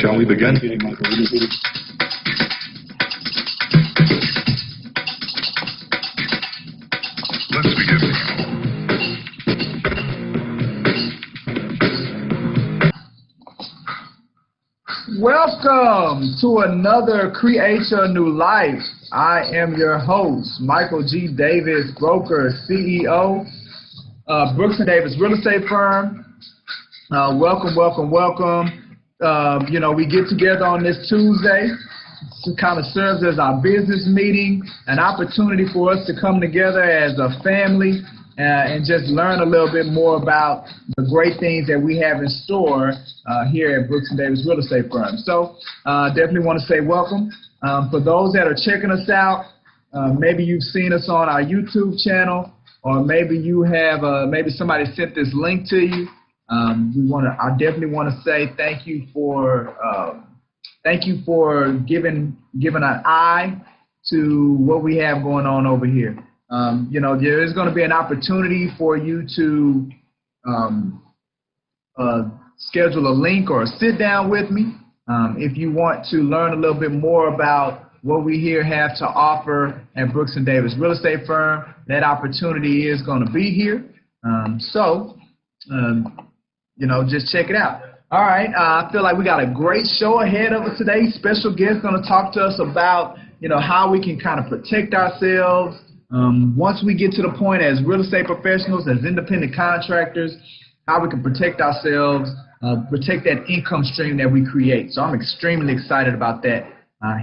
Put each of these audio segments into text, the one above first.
Shall we begin? Let's begin. Welcome to another Create Your New Life. I am your host, Michael G. Davis, broker, CEO, Brooks & Davis Real Estate Firm. Welcome. We get together on this Tuesday. It kind of serves as our business meeting, an opportunity for us to come together as a family and just learn a little bit more about the great things that we have in store here at Brooks & Davis Real Estate Firm. So definitely want to say welcome. For those that are checking us out, maybe you've seen us on our YouTube channel, or maybe you have, maybe somebody sent this link to you. I definitely want to say thank you for giving an eye to what we have going on over here. There is going to be an opportunity for you to schedule a link or sit down with me if you want to learn a little bit more about what we here have to offer at Brooks & Davis Real Estate Firm. That opportunity is going to be here. Just check it out. All right, I feel like we got a great show ahead of us today. Special guest going to talk to us about, how we can kind of protect ourselves once we get to the point as real estate professionals, as independent contractors, how we can protect ourselves, protect that income stream that we create. So I'm extremely excited about that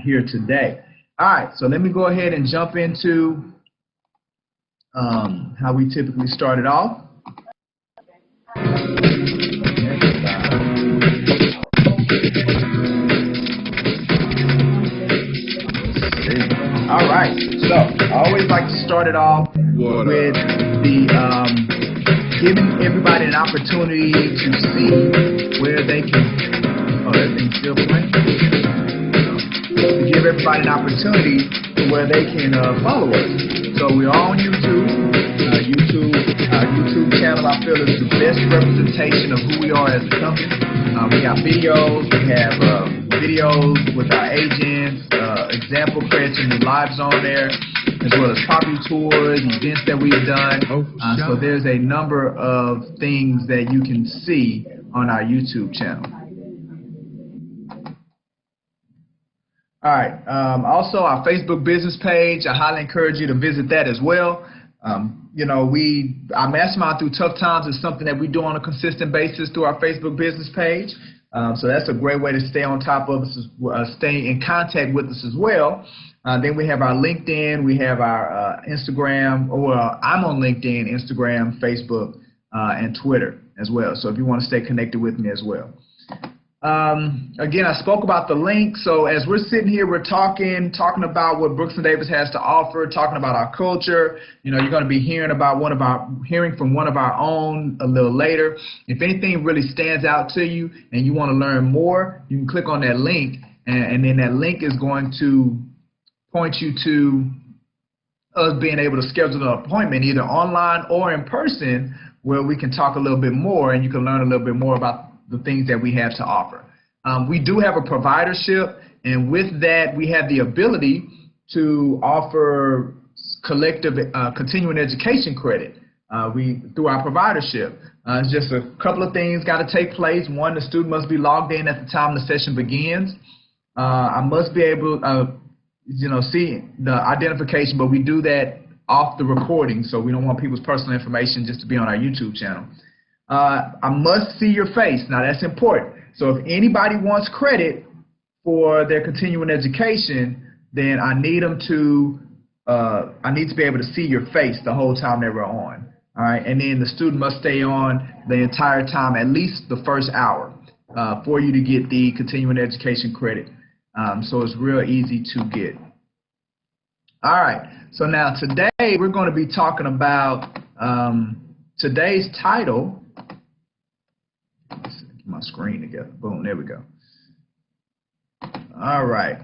here today. All right, so let me go ahead and jump into how we typically start it off. All right, so I always like to start it off with the giving everybody an opportunity to see where they can. Oh, that thing's still playing. To give everybody an opportunity to where they can follow us. So we're on YouTube. Our YouTube channel, I feel, is the best representation of who we are as a company. We got videos. We have videos with our agents, example credits and lives on there, as well as property tours, events that we've done. So there's a number of things that you can see on our YouTube channel. All right. Also, our Facebook business page, I highly encourage you to visit that as well. Our Mastermind Through Tough Times is something that we do on a consistent basis through our Facebook business page. So that's a great way to stay on top of us, stay in contact with us as well. Then we have our LinkedIn, we have our Instagram, or I'm on LinkedIn, Instagram, Facebook, and Twitter as well. So if you want to stay connected with me as well. Again, I spoke about the link. So as we're sitting here, we're talking about what Brooks & Davis has to offer, talking about our culture. You're going to be hearing from one of our own a little later. If anything really stands out to you and you want to learn more, you can click on that link, and then that link is going to point you to us being able to schedule an appointment either online or in person, where we can talk a little bit more and you can learn a little bit more about the things that we have to offer. We do have a providership, and with that we have the ability to offer collective continuing education credit through our providership. Just a couple of things got to take place. One, the student must be logged in at the time the session begins. I must be able see the identification, but we do that off the recording, so we don't want people's personal information just to be on our YouTube channel. I must see your face. Now that's important. So if anybody wants credit for their continuing education, then I need them to be able to see your face the whole time they were on. All right, and then the student must stay on the entire time, at least the first hour, for you to get the continuing education credit. So it's real easy to get. All right, so now today we're going to be talking about today's title. Let's get my screen together. Boom, there we go. All right.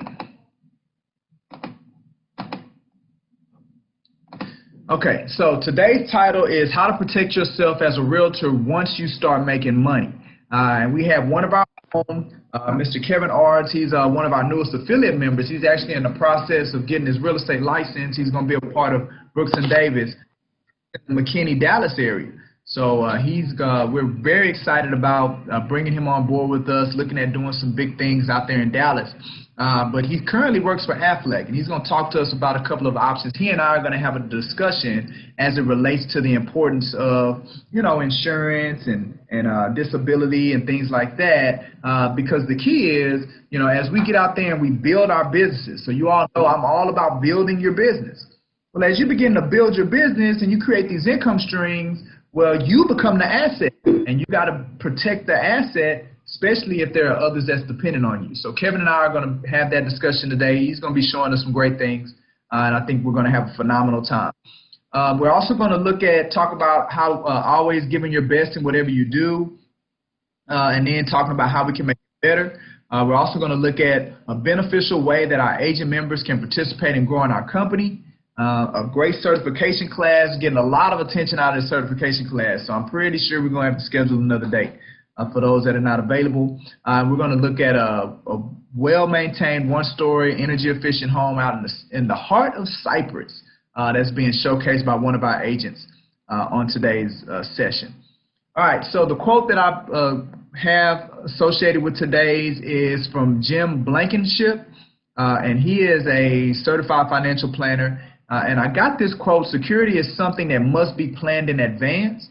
Okay, so today's title is How to Protect Yourself as a Realtor Once You Start Making Money. And we have one of our Mr. Kevin Ards, he's one of our newest affiliate members. He's actually in the process of getting his real estate license. He's going to be a part of Brooks and Davis in the McKinney, Dallas area. So we're very excited about bringing him on board with us, looking at doing some big things out there in Dallas. But he currently works for Aflac, and he's going to talk to us about a couple of options. He and I are going to have a discussion as it relates to the importance of, insurance and disability and things like that, because the key is, as we get out there and we build our businesses. So you all know I'm all about building your business. Well, as you begin to build your business and you create these income streams, well, you become the asset, and you got to protect the asset, especially if there are others that's dependent on you. So Kevin and I are going to have that discussion today. He's going to be showing us some great things, and I think we're going to have a phenomenal time. We're also going to talk about how always giving your best in whatever you do, and then talking about how we can make it better. We're also going to look at a beneficial way that our agent members can participate in growing our company. A great certification class, getting a lot of attention out of the certification class. So I'm pretty sure we're going to have to schedule another date for those that are not available. We're going to look at a well-maintained one-story energy-efficient home out in the heart of Cypress that's being showcased by one of our agents on today's session. All right, so the quote that I have associated with today's is from Jim Blankenship, and he is a certified financial planner. And I got this quote: security is something that must be planned in advance.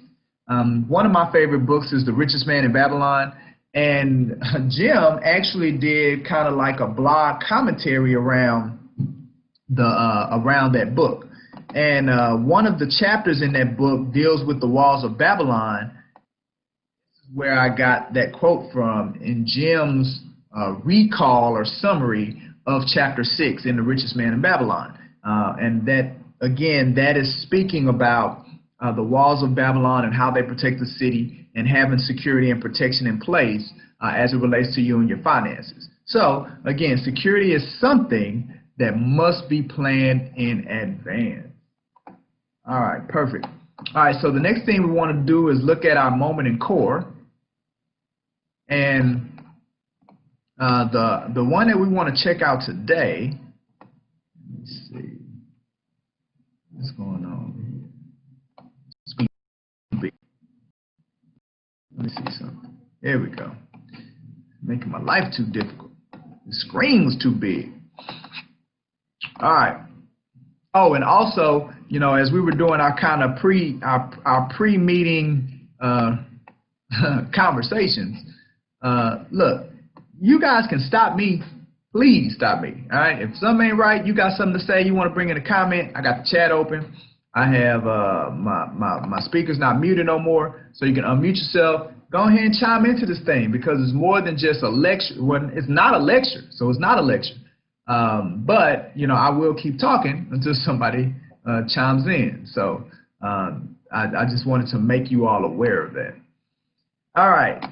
One of my favorite books is The Richest Man in Babylon, and Jim actually did kind of like a blog commentary around that book. And one of the chapters in that book deals with the walls of Babylon. This is where I got that quote from in Jim's recall or summary of chapter 6 in The Richest Man in Babylon. And that, again, that is speaking about the walls of Babylon and how they protect the city and having security and protection in place as it relates to you and your finances. So, again, security is something that must be planned in advance. All right, perfect. All right, so the next thing we want to do is look at our moment in core. And the one that we want to check out today, let's see. What's going on here? Let me see something. There we go. Making my life too difficult. The screen was too big. All right. Oh, and also, as we were doing our kind of pre-meeting conversations, look, you guys can stop me. Please stop me, all right? If something ain't right, you got something to say, you want to bring in a comment, I got the chat open. I have my speaker's not muted no more, so you can unmute yourself. Go ahead and chime into this thing, because it's more than just a lecture. Well, it's not a lecture, so it's not a lecture. But, I will keep talking until somebody chimes in. So I just wanted to make you all aware of that. All right.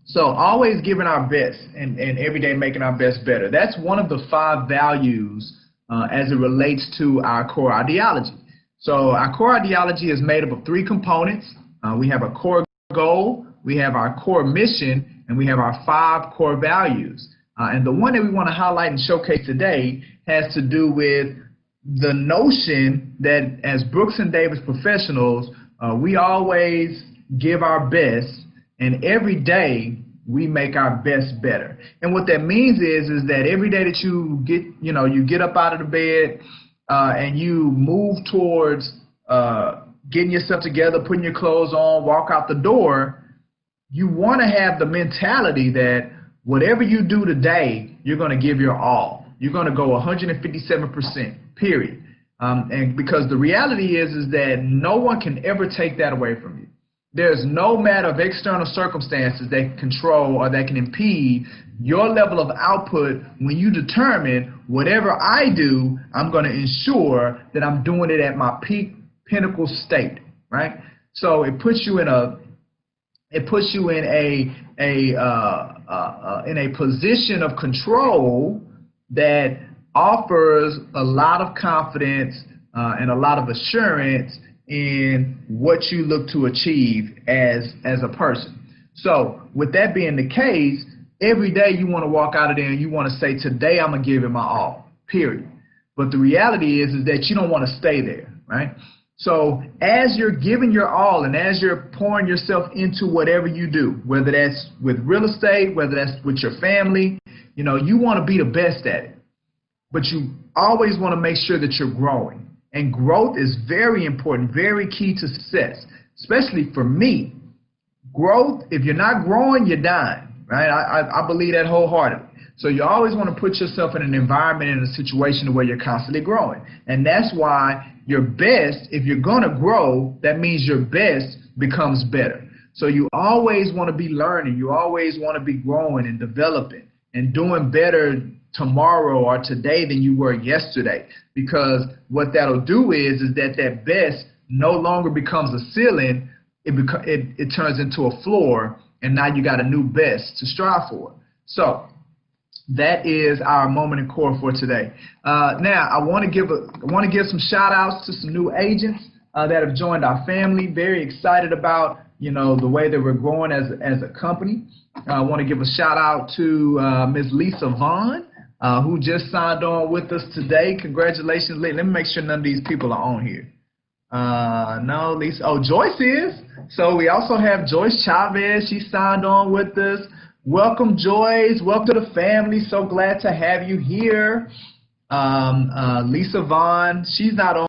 So always giving our best and every day making our best better. That's one of the 5 values as it relates to our core ideology. So our core ideology is made up of 3 components. We have a core goal, we have our core mission, and we have our 5 core values. And the one that we want to highlight and showcase today has to do with the notion that as Brooks and Davis professionals, we always give our best, and every day we make our best better. And what that means is that every day that you get up out of the bed and you move towards getting yourself together, putting your clothes on, walk out the door, you want to have the mentality that whatever you do today, you're going to give your all. You're going to go 157%, period. And because the reality is that no one can ever take that away from you. There's no matter of external circumstances that can control or that can impede your level of output when you determine whatever I do, I'm going to ensure that I'm doing it at my peak pinnacle state, right? So it puts you in a position of control that offers a lot of confidence and a lot of assurance in what you look to achieve as a person. So with that being the case, every day you want to walk out of there and you want to say, today I'm going to give it my all, period. But the reality is that you don't want to stay there, right? So as you're giving your all and as you're pouring yourself into whatever you do, whether that's with real estate, whether that's with your family, you know, you want to be the best at it. But you always want to make sure that you're growing. And growth is very important, very key to success, especially for me. Growth, if you're not growing, you're dying, right? I believe that wholeheartedly. So you always want to put yourself in an environment, in a situation where you're constantly growing. And that's why your best, if you're going to grow, that means your best becomes better. So you always want to be learning. You always want to be growing and developing and doing better tomorrow or today than you were yesterday. Because what that'll do is that best no longer becomes a ceiling. It turns into a floor, and now you got a new best to strive for. So that is our moment in core for today. Now I want to give some shout outs to some new agents that have joined our family. Very excited about, you know, the way that we're growing as a company. I want to give a shout out to Ms. Lisa Vaughn, who just signed on with us today. Congratulations. Let me make sure none of these people are on here. No, Lisa. Oh, Joyce is. So we also have Joyce Chavez. She signed on with us. Welcome, Joyce. Welcome to the family. So glad to have you here. Lisa Vaughn. She's not on.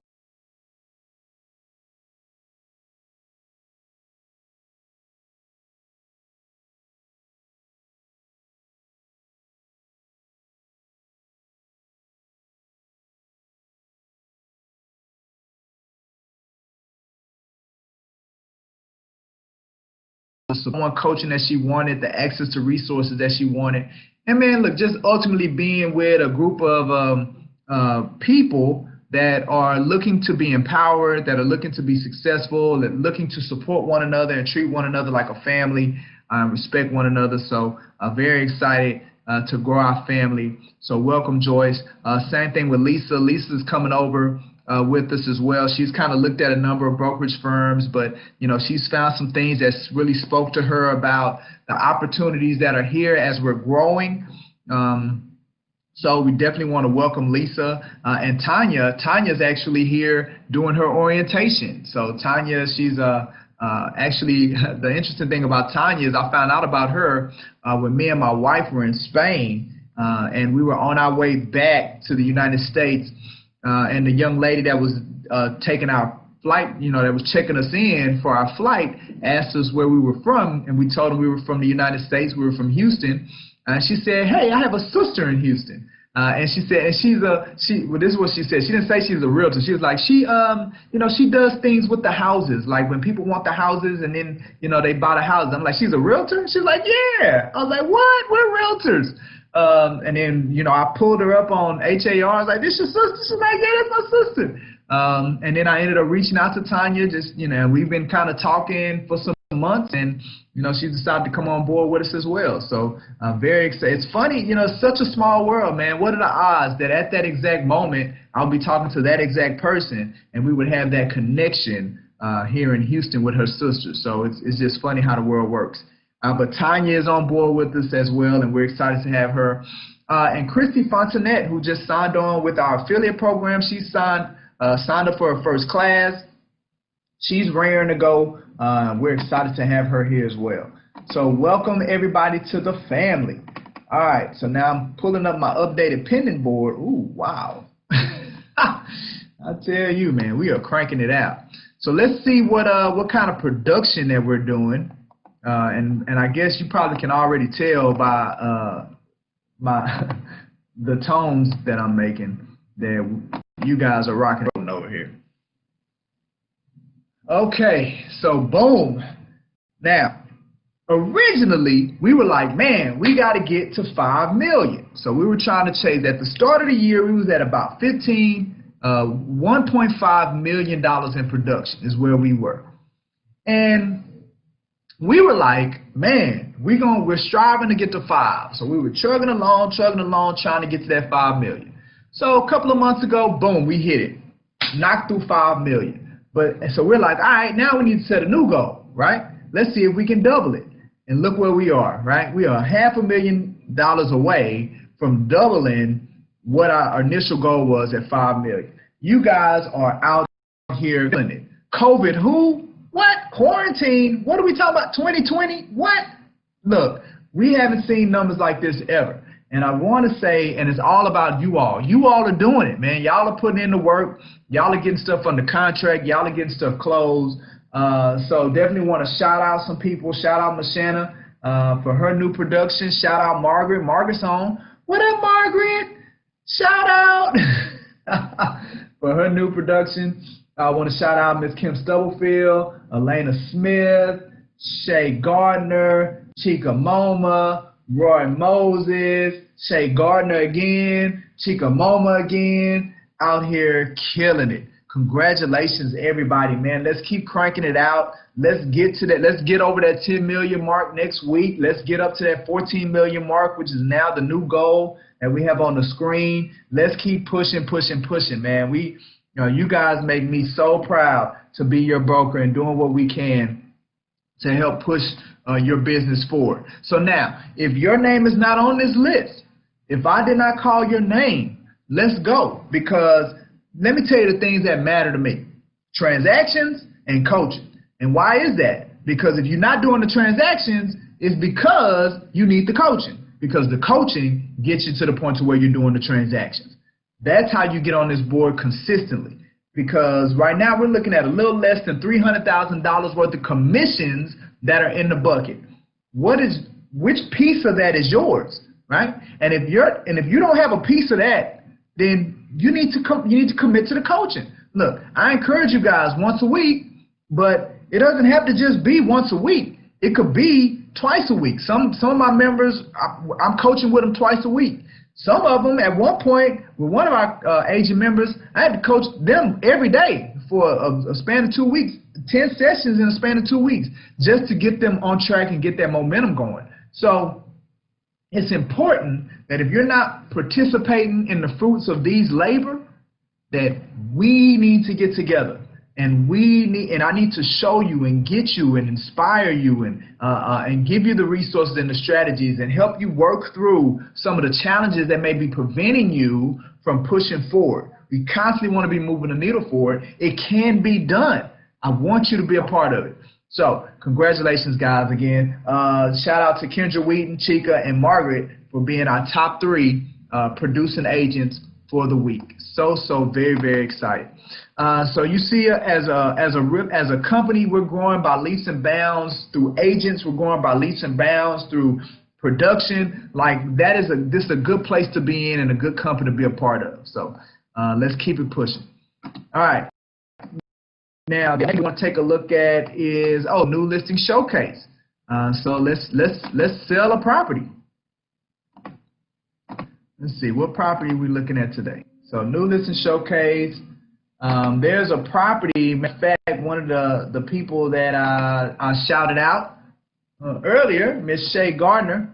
Someone coaching that she wanted, the access to resources that she wanted. And man, look, just ultimately being with a group of people that are looking to be empowered, that are looking to be successful, that are looking to support one another and treat one another like a family, respect one another. So very excited to grow our family. So welcome, Joyce. Same thing with Lisa. Lisa's coming over with us as well. She's kind of looked at a number of brokerage firms, but you know, she's found some things that really spoke to her about the opportunities that are here as we're growing. So we definitely want to welcome Lisa and Tanya. Tanya's actually here doing her orientation. So Tanya, she's actually, the interesting thing about Tanya is I found out about her when me and my wife were in Spain, and we were on our way back to the United States. And the young lady that was taking our flight, you know, that was checking us in for our flight, asked us where we were from, and we told her we were from the United States. We were from Houston, and she said, "Hey, I have a sister in Houston." And she said, and well, this is what she said. She didn't say she's a realtor. She was like, you know, she does things with the houses, like when people want the houses, and then you know they buy the houses. I'm like, she's a realtor? She's like, yeah. I was like, what? We're realtors. And then, you know, I pulled her up on HAR. I was like, this your sister? She's like, yeah, that's my sister. And then I ended up reaching out to Tanya. Just, you know, we've been kind of talking for some months, and, you know, she decided to come on board with us as well. So I'm very excited. It's funny, you know, it's such a small world, man. What are the odds that at that exact moment I'll be talking to that exact person and we would have that connection here in Houston with her sister? So it's just funny how the world works. But Tanya is on board with us as well, and we're excited to have her. And Christy Fontenette, who just signed on with our affiliate program, she signed up for her first class. She's raring to go. We're excited to have her here as well. So welcome everybody to the family. All right, so now I'm pulling up my updated pending board. Ooh, wow. I tell you, man, we are cranking it out. So let's see what kind of production that we're doing. And I guess you probably can already tell by the tones that I'm making that you guys are rocking over here. Okay, so boom. Now, originally we were like, man, we got to get to 5 million. So we were trying to chase. At the start of the year, we was at about $1.5 million in production is where we were. And we were like, man, we're striving to get to 5. So we were chugging along, trying to get to that 5 million. So a couple of months ago, boom, we hit it, knocked through 5 million. So we're like, all right, now we need to set a new goal, right? Let's see if we can double it. And look where we are, right? We are $500,000 away from doubling what our initial goal was at $5 million. You guys are out here doing it. COVID, who? What? Quarantine? What are we talking about? 2020? What? Look, we haven't seen numbers like this ever. And I want to say, and it's all about you all. You all are doing it, man. Y'all are putting in the work. Y'all are getting stuff under contract. Y'all are getting stuff closed. So definitely want to shout out some people. Shout out Mashana for her new production. Shout out Margaret. Margaret's on. What up, Margaret? Shout out for her new production. I want to shout out Miss Kim Stubblefield, Elena Smith, Shay Gardner, Chica Moma, Roy Moses, Shay Gardner again, Chica Moma again, out here killing it. Congratulations, everybody, man. Let's keep cranking it out. Let's get to that. Let's get over that 10 million mark next week. Let's get up to that 14 million mark, which is now the new goal that we have on the screen. Let's keep pushing, man. You guys make me so proud to be your broker and doing what we can to help push your business forward. So now, if your name is not on this list, if I did not call your name, let's go. Because let me tell you the things that matter to me. Transactions and coaching. And why is that? Because if you're not doing the transactions, it's because you need the coaching. Because the coaching gets you to the point to where you're doing the transactions. That's how you get on this board consistently. Because right now we're looking at a little less than $300,000 worth of commissions that are in the bucket. Which piece of that is yours, right? And if you don't have a piece of that, then you need to commit to the coaching. Look, I encourage you guys once a week, but it doesn't have to just be once a week. It could be twice a week. Some of my members, I'm coaching with them twice a week. Some of them, at one point, with one of our agent members, I had to coach them every day for a span of 2 weeks, 10 sessions in a span of 2 weeks, just to get them on track and get that momentum going. So it's important that if you're not participating in the fruits of these labor, that we need to get together. And I need to show you and get you and inspire you and give you the resources and the strategies and help you work through some of the challenges that may be preventing you from pushing forward. We constantly want to be moving the needle forward. It can be done. I want you to be a part of it. So congratulations, guys, again. Shout out to Kendra Wheaton, Chica, and Margaret for being our top 3 producing agents for the week. So very, very excited. So you see, as a company, we're growing by leaps and bounds through agents. We're growing by leaps and bounds through production. Like this is a good place to be in and a good company to be a part of. So let's keep it pushing. All right. Now, the thing we want to take a look at is new listing showcase. So let's sell a property. Let's see, what property are we looking at today? So new listing showcase. There's a property. In fact, one of the people that I shouted out earlier, Miss Shay Gardner,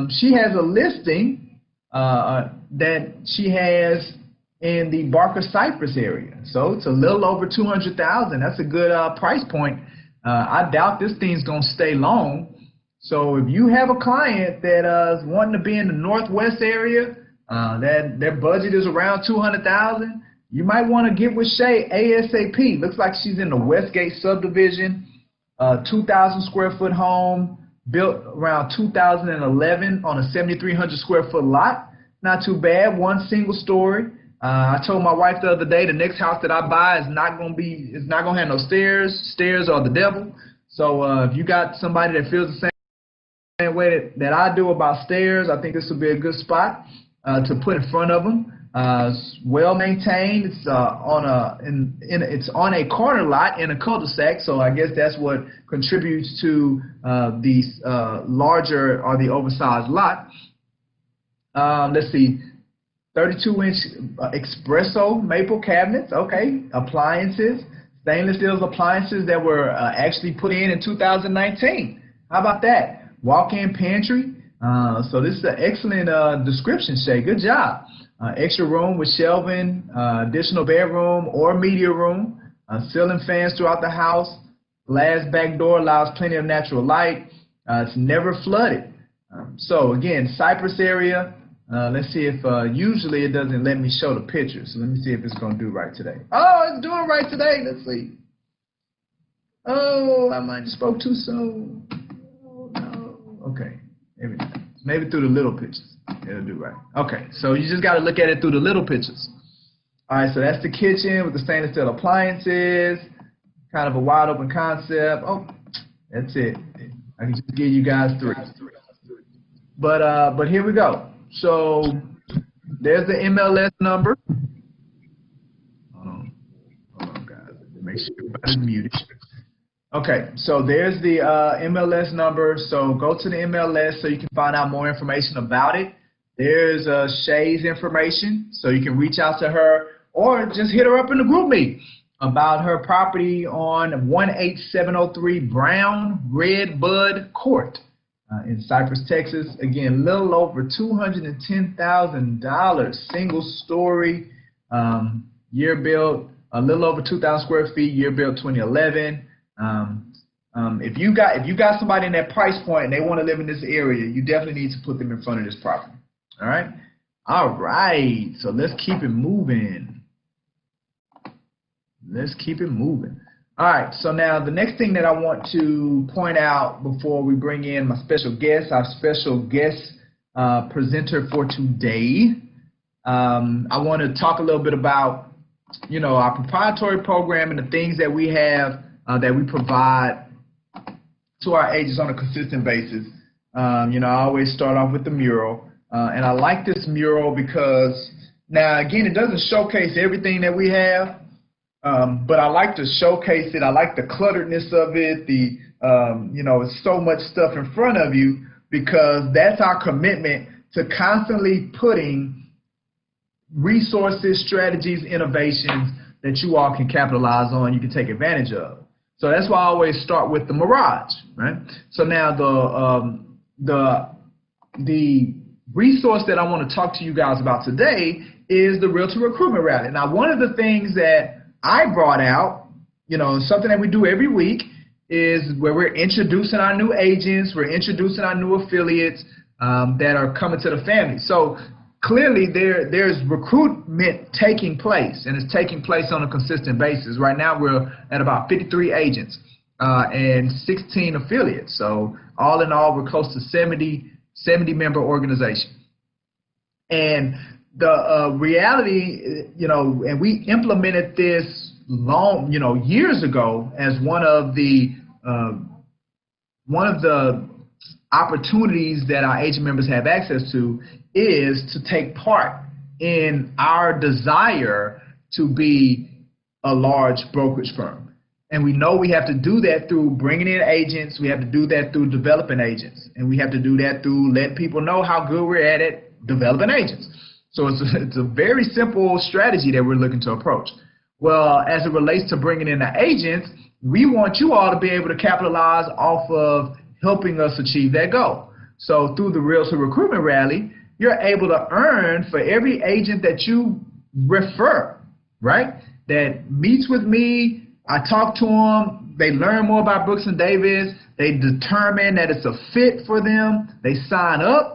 she has a listing that she has in the Barker Cypress area. So it's a little over $200,000. That's a good price point. I doubt this thing's gonna stay long. So if you have a client that is wanting to be in the Northwest area, that their budget is around $200,000, you might want to get with Shay ASAP. Looks like she's in the Westgate subdivision, 2,000 square foot home, built around 2011 on a 7,300 square foot lot. Not too bad, one single story. I told my wife the other day the next house that I buy is not gonna have no stairs. Stairs are the devil. So if you got somebody that feels the same way that I do about stairs, I think this would be a good spot to put in front of them. Well maintained. It's it's on a corner lot in a cul-de-sac, so I guess that's what contributes to these larger or the oversized lot. Let's see, 32-inch espresso maple cabinets. Okay, appliances, stainless steel appliances that were actually put in 2019. How about that? Walk-in pantry. So this is an excellent description, Shay. Good job. Extra room with shelving, additional bedroom or media room, ceiling fans throughout the house, glass back door allows plenty of natural light, It's never flooded. So again, Cypress area. Let's see if usually it doesn't let me show the picture. So let me see if it's going to do right today. Oh, it's doing right today. Let's see. Oh, I might have spoke too soon. Oh, no. Okay. Maybe through the little pictures. It'll do right. Okay. So you just got to look at it through the little pictures. All right. So that's the kitchen with the stainless steel appliances. Kind of a wide open concept. Oh, that's it. I can just give you guys 3. But here we go. So there's the MLS number. Hold on, guys. Make sure everybody's muted. Okay, so there's the MLS number. So go to the MLS so you can find out more information about it. There's Shay's information, so you can reach out to her or just hit her up in the group meet about her property on 18703 Brown Redbud Court. In Cypress, Texas. Again, a little over $210,000, single story, year built, a little over 2,000 square feet, year built 2011. If you got somebody in that price point and they want to live in this area, you definitely need to put them in front of this property. All right. All right. So let's keep it moving. Let's keep it moving. All right, so now the next thing that I want to point out before we bring in my special guest, our special guest presenter for today, I want to talk a little bit about, our proprietary program and the things that we have that we provide to our agents on a consistent basis. I always start off with the mural, and I like this mural because, now again, it doesn't showcase everything that we have. But I like to showcase it. I like the clutteredness of it. It's so much stuff in front of you because that's our commitment to constantly putting resources, strategies, innovations that you all can capitalize on, you can take advantage of. So that's why I always start with the mirage, right? So now the resource that I want to talk to you guys about today is the Realtor Recruitment Rally. Now, one of the things that I brought out, something that we do every week is where we're introducing our new agents, we're introducing our new affiliates that are coming to the family. So clearly there's recruitment taking place, and it's taking place on a consistent basis. Right now we're at about 53 agents and 16 affiliates. So all in all, we're close to 70 member organization. And the reality, and we implemented this years ago as one of the opportunities that our agent members have access to is to take part in our desire to be a large brokerage firm. And we know we have to do that through bringing in agents. We have to do that through developing agents. And we have to do that through letting people know how good we're at it developing agents. So it's a very simple strategy that we're looking to approach. Well, as it relates to bringing in the agents, we want you all to be able to capitalize off of helping us achieve that goal. So through the Realtor Recruitment Rally, you're able to earn for every agent that you refer, right? That meets with me, I talk to them, they learn more about Brooks & Davis, they determine that it's a fit for them, they sign up.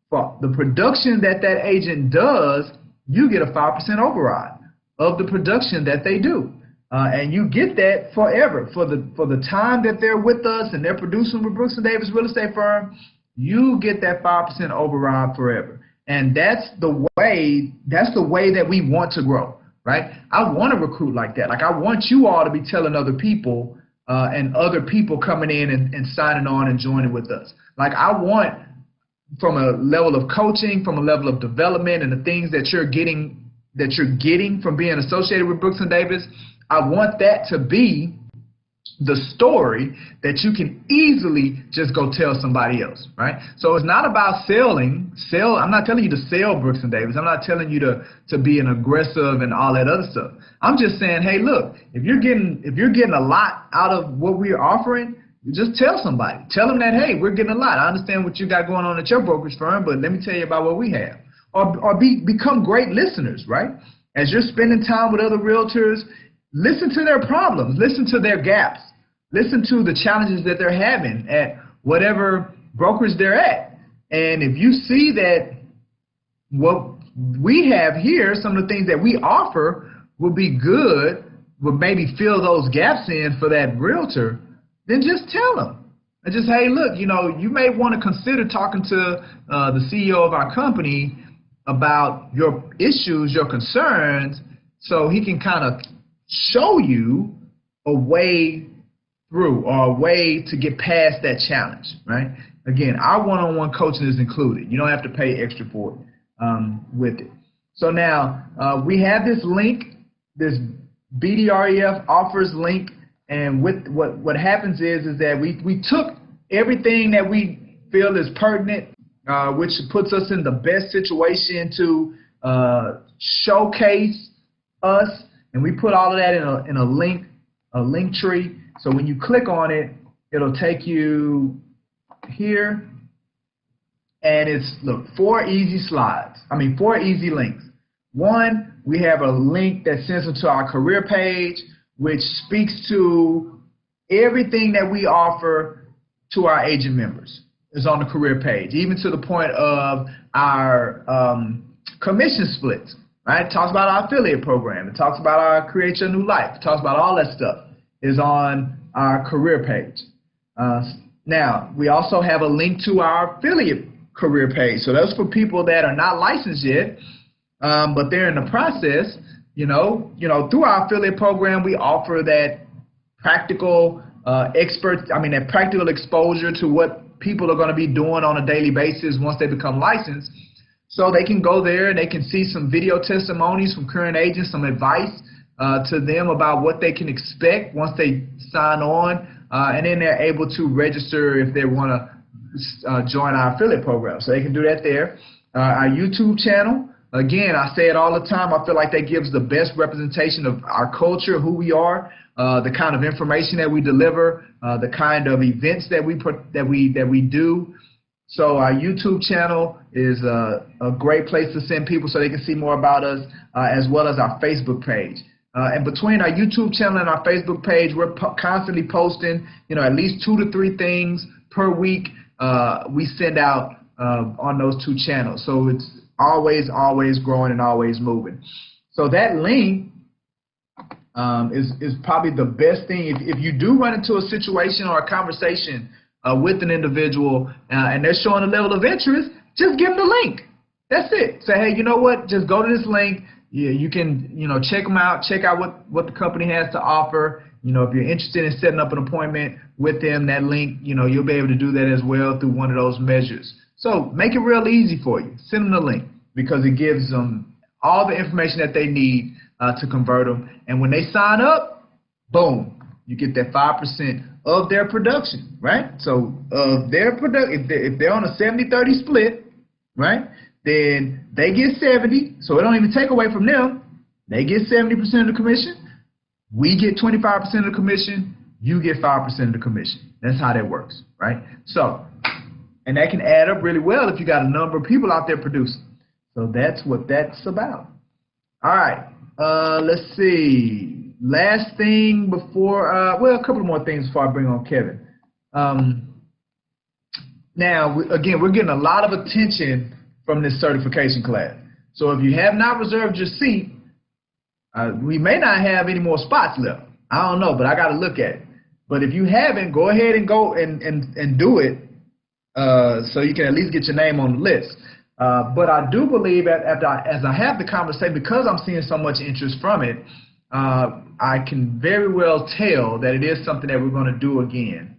For the production that agent does, you get a 5% override of the production that they do. And you get that forever. For the time that they're with us and they're producing with Brooks & Davis Real Estate Firm, you get that 5% override forever. And that's the way that we want to grow, right? I want to recruit like that. Like, I want you all to be telling other people and other people coming in and signing on and joining with us. Like, I want, from a level of coaching, from a level of development and the things that you're getting from being associated with Brooks & Davis, I want that to be the story that you can easily just go tell somebody else, right? So it's not about selling. I'm not telling you to sell Brooks & Davis. I'm not telling you to be an aggressive and all that other stuff. I'm just saying, hey, look, if you're getting a lot out of what we're offering, just tell somebody. Tell them that, hey, we're getting a lot. I understand what you got going on at your brokerage firm, but let me tell you about what we have. Or become great listeners, right? As you're spending time with other realtors, listen to their problems, listen to their gaps, listen to the challenges that they're having at whatever brokerage they're at. And if you see that what we have here, some of the things that we offer will be good, will maybe fill those gaps in for that realtor, then just tell them. And just, hey, look, you know, you may want to consider talking to the CEO of our company about your issues, your concerns, so he can kind of show you a way through or a way to get past that challenge, right? Again, our one-on-one coaching is included. You don't have to pay extra for it with it. So now we have this link, this BDREF offers link. And with what happens is that we took everything that we feel is pertinent, which puts us in the best situation to showcase us, and we put all of that in a link tree. So when you click on it, it'll take you here, and it's look 4 easy slides. I mean 4 easy links. One, we have a link that sends them to our career page, which speaks to everything that we offer to our agent members. Is on the career page, even to the point of our commission splits, right? It talks about our affiliate program. It talks about our Create Your New Life. It talks about all that stuff is on our career page. Now, we also have a link to our affiliate career page. So that's for people that are not licensed yet, but they're in the process. You know, through our affiliate program, we offer that practical that practical exposure to what people are going to be doing on a daily basis once they become licensed. So they can go there and they can see some video testimonies from current agents, some advice to them about what they can expect once they sign on, and then they're able to register if they want to join our affiliate program. So they can do that there. Our YouTube channel. Again, I say it all the time, I feel like that gives the best representation of our culture, who we are, the kind of information that we deliver, the kind of events that we do. So our YouTube channel is a great place to send people so they can see more about us, as well as our Facebook page. And between our YouTube channel and our Facebook page, we're constantly posting, at least 2 to 3 things per week we send out on those 2 channels. So it's always growing and always moving. So that link is probably the best thing. If you do run into a situation or a conversation with an individual and they're showing a level of interest, just give them the link. That's it. Say, hey, you know what? Just go to this link. You can, check them out. Check out what the company has to offer. If you're interested in setting up an appointment with them, that link, you'll be able to do that as well through one of those measures. So make it real easy for you. Send them the link because it gives them all the information that they need to convert them. And when they sign up, boom, you get that 5% of their production, right? So their if they're on a 70-30 split, right, then they get 70. So it don't even take away from them. They get 70% of the commission. We get 25% of the commission. You get 5% of the commission. That's how that works, right? So, and that can add up really well if you got a number of people out there producing. So that's what that's about. All right, let's see. Last thing before, a couple more things before I bring on Kevin. Now, again, we're getting a lot of attention from this certification class. So if you have not reserved your seat, we may not have any more spots left. I don't know, but I got to look at it. But if you haven't, go ahead and go and do it so you can at least get your name on the list. But I do believe as I have the conversation, because I'm seeing so much interest from it, I can very well tell that it is something that we're going to do again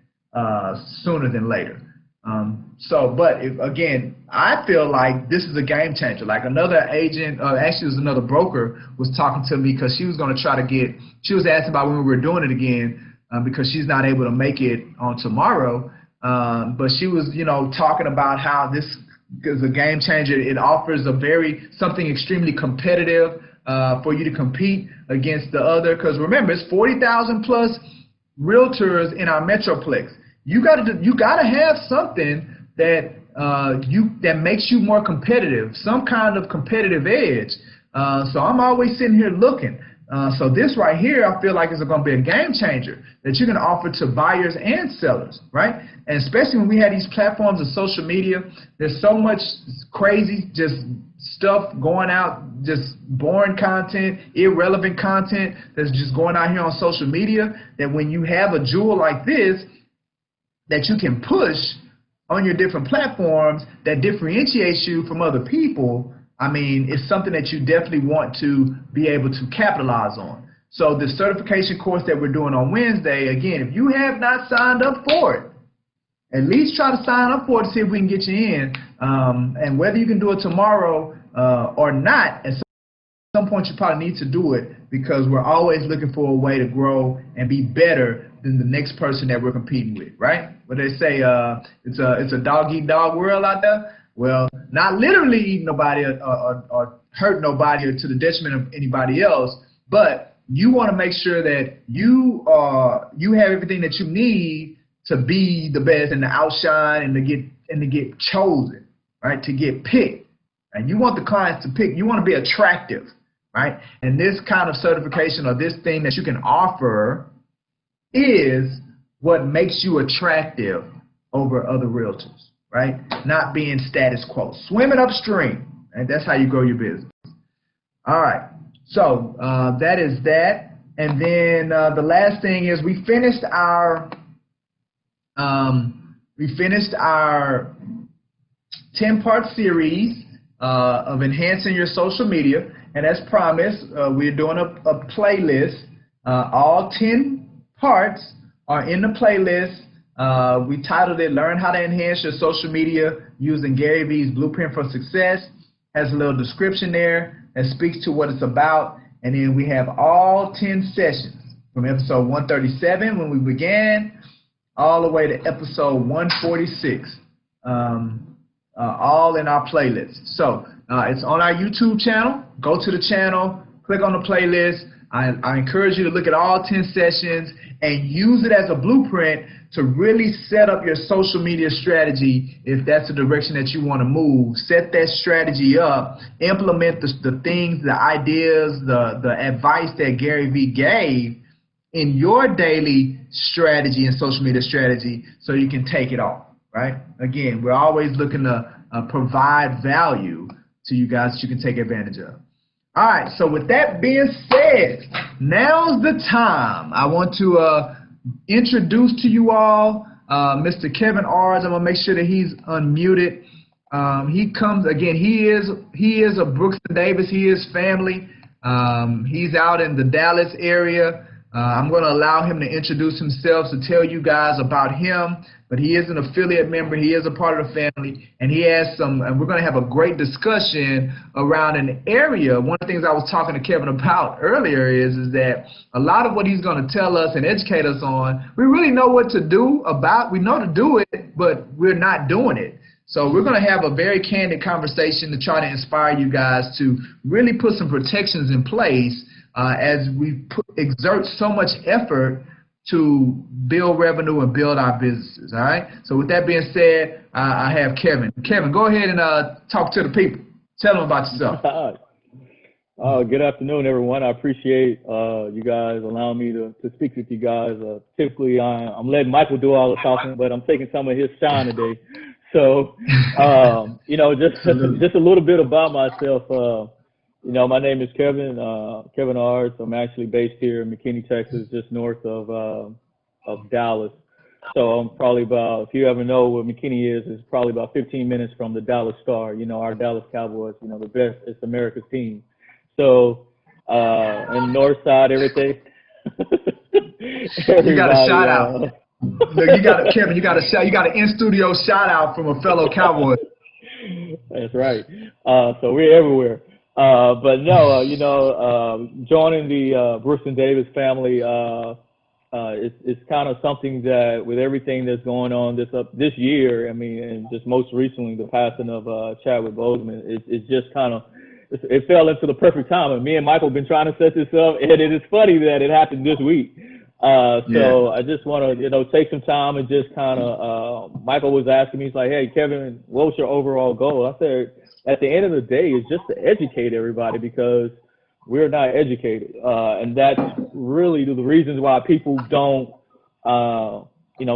sooner than later. Again, I feel like this is a game changer. Like another agent, actually it was another broker, was talking to me because she was going to try to she was asking about when we were doing it again because she's not able to make it on tomorrow. But she was, talking about how this is a game changer. It offers something extremely competitive for you to compete against the other. Because remember, it's 40,000 plus realtors in our metroplex. You gotta have something that that makes you more competitive, some kind of competitive edge. So I'm always sitting here looking. So this right here, I feel like is going to be a game changer that you can offer to buyers and sellers, right? And especially when we have these platforms of social media, there's so much crazy just stuff going out, just boring content, irrelevant content that's just going out here on social media, that when you have a jewel like this that you can push on your different platforms that differentiates you from other people, I mean, it's something that you definitely want to be able to capitalize on. So the certification course that we're doing on Wednesday, again, if you have not signed up for it, at least try to sign up for it to see if we can get you in. And whether you can do it tomorrow or not, at some point you probably need to do it, because we're always looking for a way to grow and be better than the next person that we're competing with, right? But they say it's a dog-eat-dog world out there. Well, not literally eating nobody or hurt nobody or to the detriment of anybody else, but you want to make sure that you have everything that you need to be the best and to outshine and to get chosen, right? To get picked. And you want the clients to pick. You want to be attractive, right? And this kind of certification or this thing that you can offer is what makes you attractive over other realtors, right? Not being status quo. Swimming upstream, and that's how you grow your business. All right, so that is that. And then the last thing is we finished our 10-part series of enhancing your social media. And as promised, we're doing a playlist. All 10 parts are in the playlist. We titled it Learn How to Enhance Your Social Media Using Gary Vee's Blueprint for Success. Has a little description there that speaks to what it's about. And then we have all 10 sessions from episode 137 when we began all the way to episode 146, all in our playlist. So it's on our YouTube channel. Go to the channel, click on the playlist. I encourage you to look at all 10 sessions and use it as a blueprint to really set up your social media strategy if that's the direction that you want to move. Set that strategy up, implement the things, the ideas, the advice that Gary Vee gave in your daily strategy and social media strategy so you can take it off, right? Again, we're always looking to provide value to you guys that you can take advantage of. All right, so with that being said, now's the time. I want to introduce to you all Mr. Kevin Ars. I'm gonna make sure that he's unmuted. He comes again. He is a Brooks and Davis. He is family. He's out in the Dallas area. I'm going to allow him to introduce himself to tell you guys about him. But he is an affiliate member. He is a part of the family, and he has some. And we're going to have a great discussion around an area. One of the things I was talking to Kevin about earlier is that a lot of what he's going to tell us and educate us on, we really know what to do about. We know to do it, but we're not doing it. So we're going to have a very candid conversation to try to inspire you guys to really put some protections in place as we exert so much effort to build revenue and build our businesses, all right? So with that being said, I have Kevin. Kevin, go ahead and talk to the people. Tell them about yourself. Good afternoon, everyone. I appreciate you guys allowing me to speak with you guys. Typically, I'm letting Michael do all the talking, but I'm taking some of his shine today. So, you know, just a little bit about myself. You know, my name is Kevin Ars. I'm actually based here in McKinney, Texas, just north of Dallas. So I'm probably about, if you ever know what McKinney is, it's probably about 15 minutes from the Dallas Star. You know, our Dallas Cowboys, you know, the best, it's America's team. So, and north side, everything. You got a shout out. Look, Kevin, you got an in-studio shout out from a fellow Cowboy. That's right. So we're everywhere. But no, you know, joining the Brooks and Davis family, it's kind of something that with everything that's going on this year, I mean, and just most recently the passing of Chadwick Boseman, it's just kind of, it fell into the perfect time. And me and Michael have been trying to set this up, and it is funny that it happened this week. So I just want to, you know, take some time and just kind of, Michael was asking me, he's like, hey, Kevin, what's your overall goal? I said, at the end of the day, it's just to educate everybody, because We're not educated. And that's really the reasons why people don't,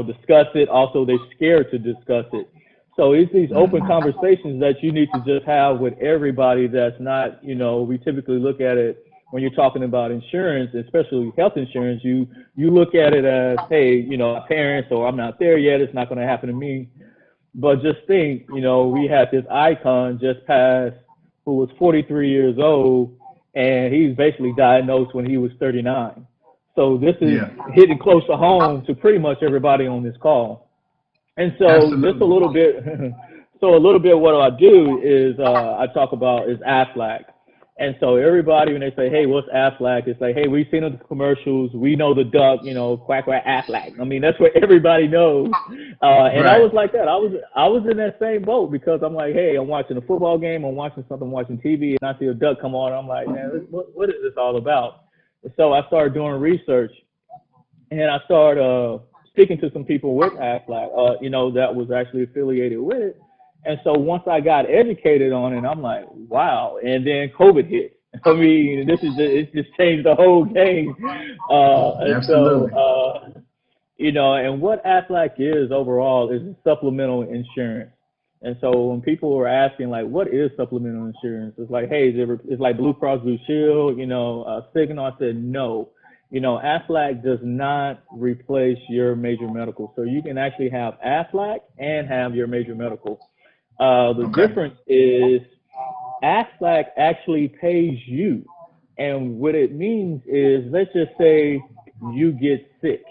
discuss it. Also, they're scared to discuss it. So it's these open conversations that you need to just have with everybody that's not, we typically look at it when you're talking about insurance, especially health insurance, you look at it as, hey, parents, or I'm not there yet, it's not going to happen to me. But just think, we had this icon just passed who was 43 years old, and he's basically diagnosed when he was 39. So this is hitting close to home to pretty much everybody on this call. And so Absolutely. just a little bit, what I do is I talk about is AFLAC. And so everybody, when they say, hey, what's AFLAC? It's like, hey, we've seen the commercials. We know the duck, quack, quack, AFLAC. I mean, that's what everybody knows. And right. I was like that. I was in that same boat because I'm like, hey, I'm watching a football game. I'm watching something, watching TV, and I see a duck come on. I'm like, man, what is this all about? And so I started doing research, and I started speaking to some people with AFLAC, that was actually affiliated with it. And so once I got educated on it, I'm like, wow. And then COVID hit. I mean, it just changed the whole game. Absolutely. And what AFLAC is overall is supplemental insurance. And so when people were asking, like, what is supplemental insurance? It's like, hey, it's like Blue Cross Blue Shield, Cigna. I said, no. AFLAC does not replace your major medical. So you can actually have AFLAC and have your major medical. The difference is AFLAC actually pays you. And what it means is, let's just say you get sick.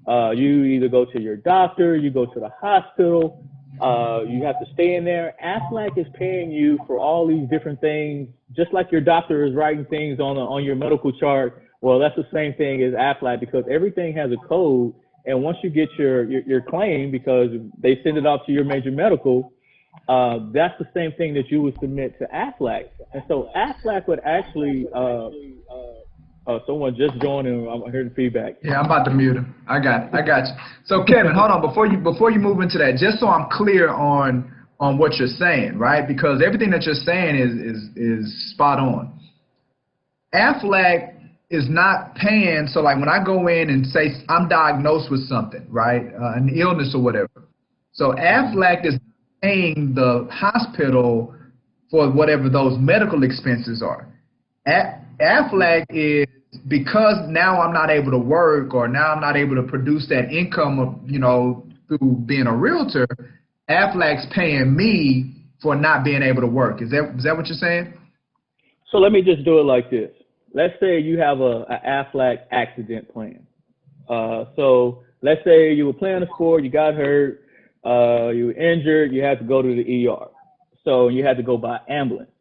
You either go to your doctor, you go to the hospital, you have to stay in there. AFLAC is paying you for all these different things, just like your doctor is writing things on your medical chart. Well, that's the same thing as AFLAC, because everything has a code. And once you get your claim, because they send it off to your major medical, that's the same thing that you would submit to AFLAC. And so AFLAC would actually, someone just joined and I'm hearing feedback. Yeah, I'm about to mute him. I got you. So Kevin, hold on, before you move into that, just so I'm clear on what you're saying, right? Because everything that you're saying is spot on. AFLAC is not paying, so like when I go in and say I'm diagnosed with something, right, an illness or whatever, so AFLAC is paying the hospital for whatever those medical expenses are. AFLAC is, because now I'm not able to work, or now I'm not able to produce that income, through being a realtor, AFLAC's paying me for not being able to work. Is that what you're saying? So let me just do it like this. Let's say you have a AFLAC accident plan. So let's say you were playing a sport, you got hurt, you were injured, you had to go to the ER. So you had to go by ambulance.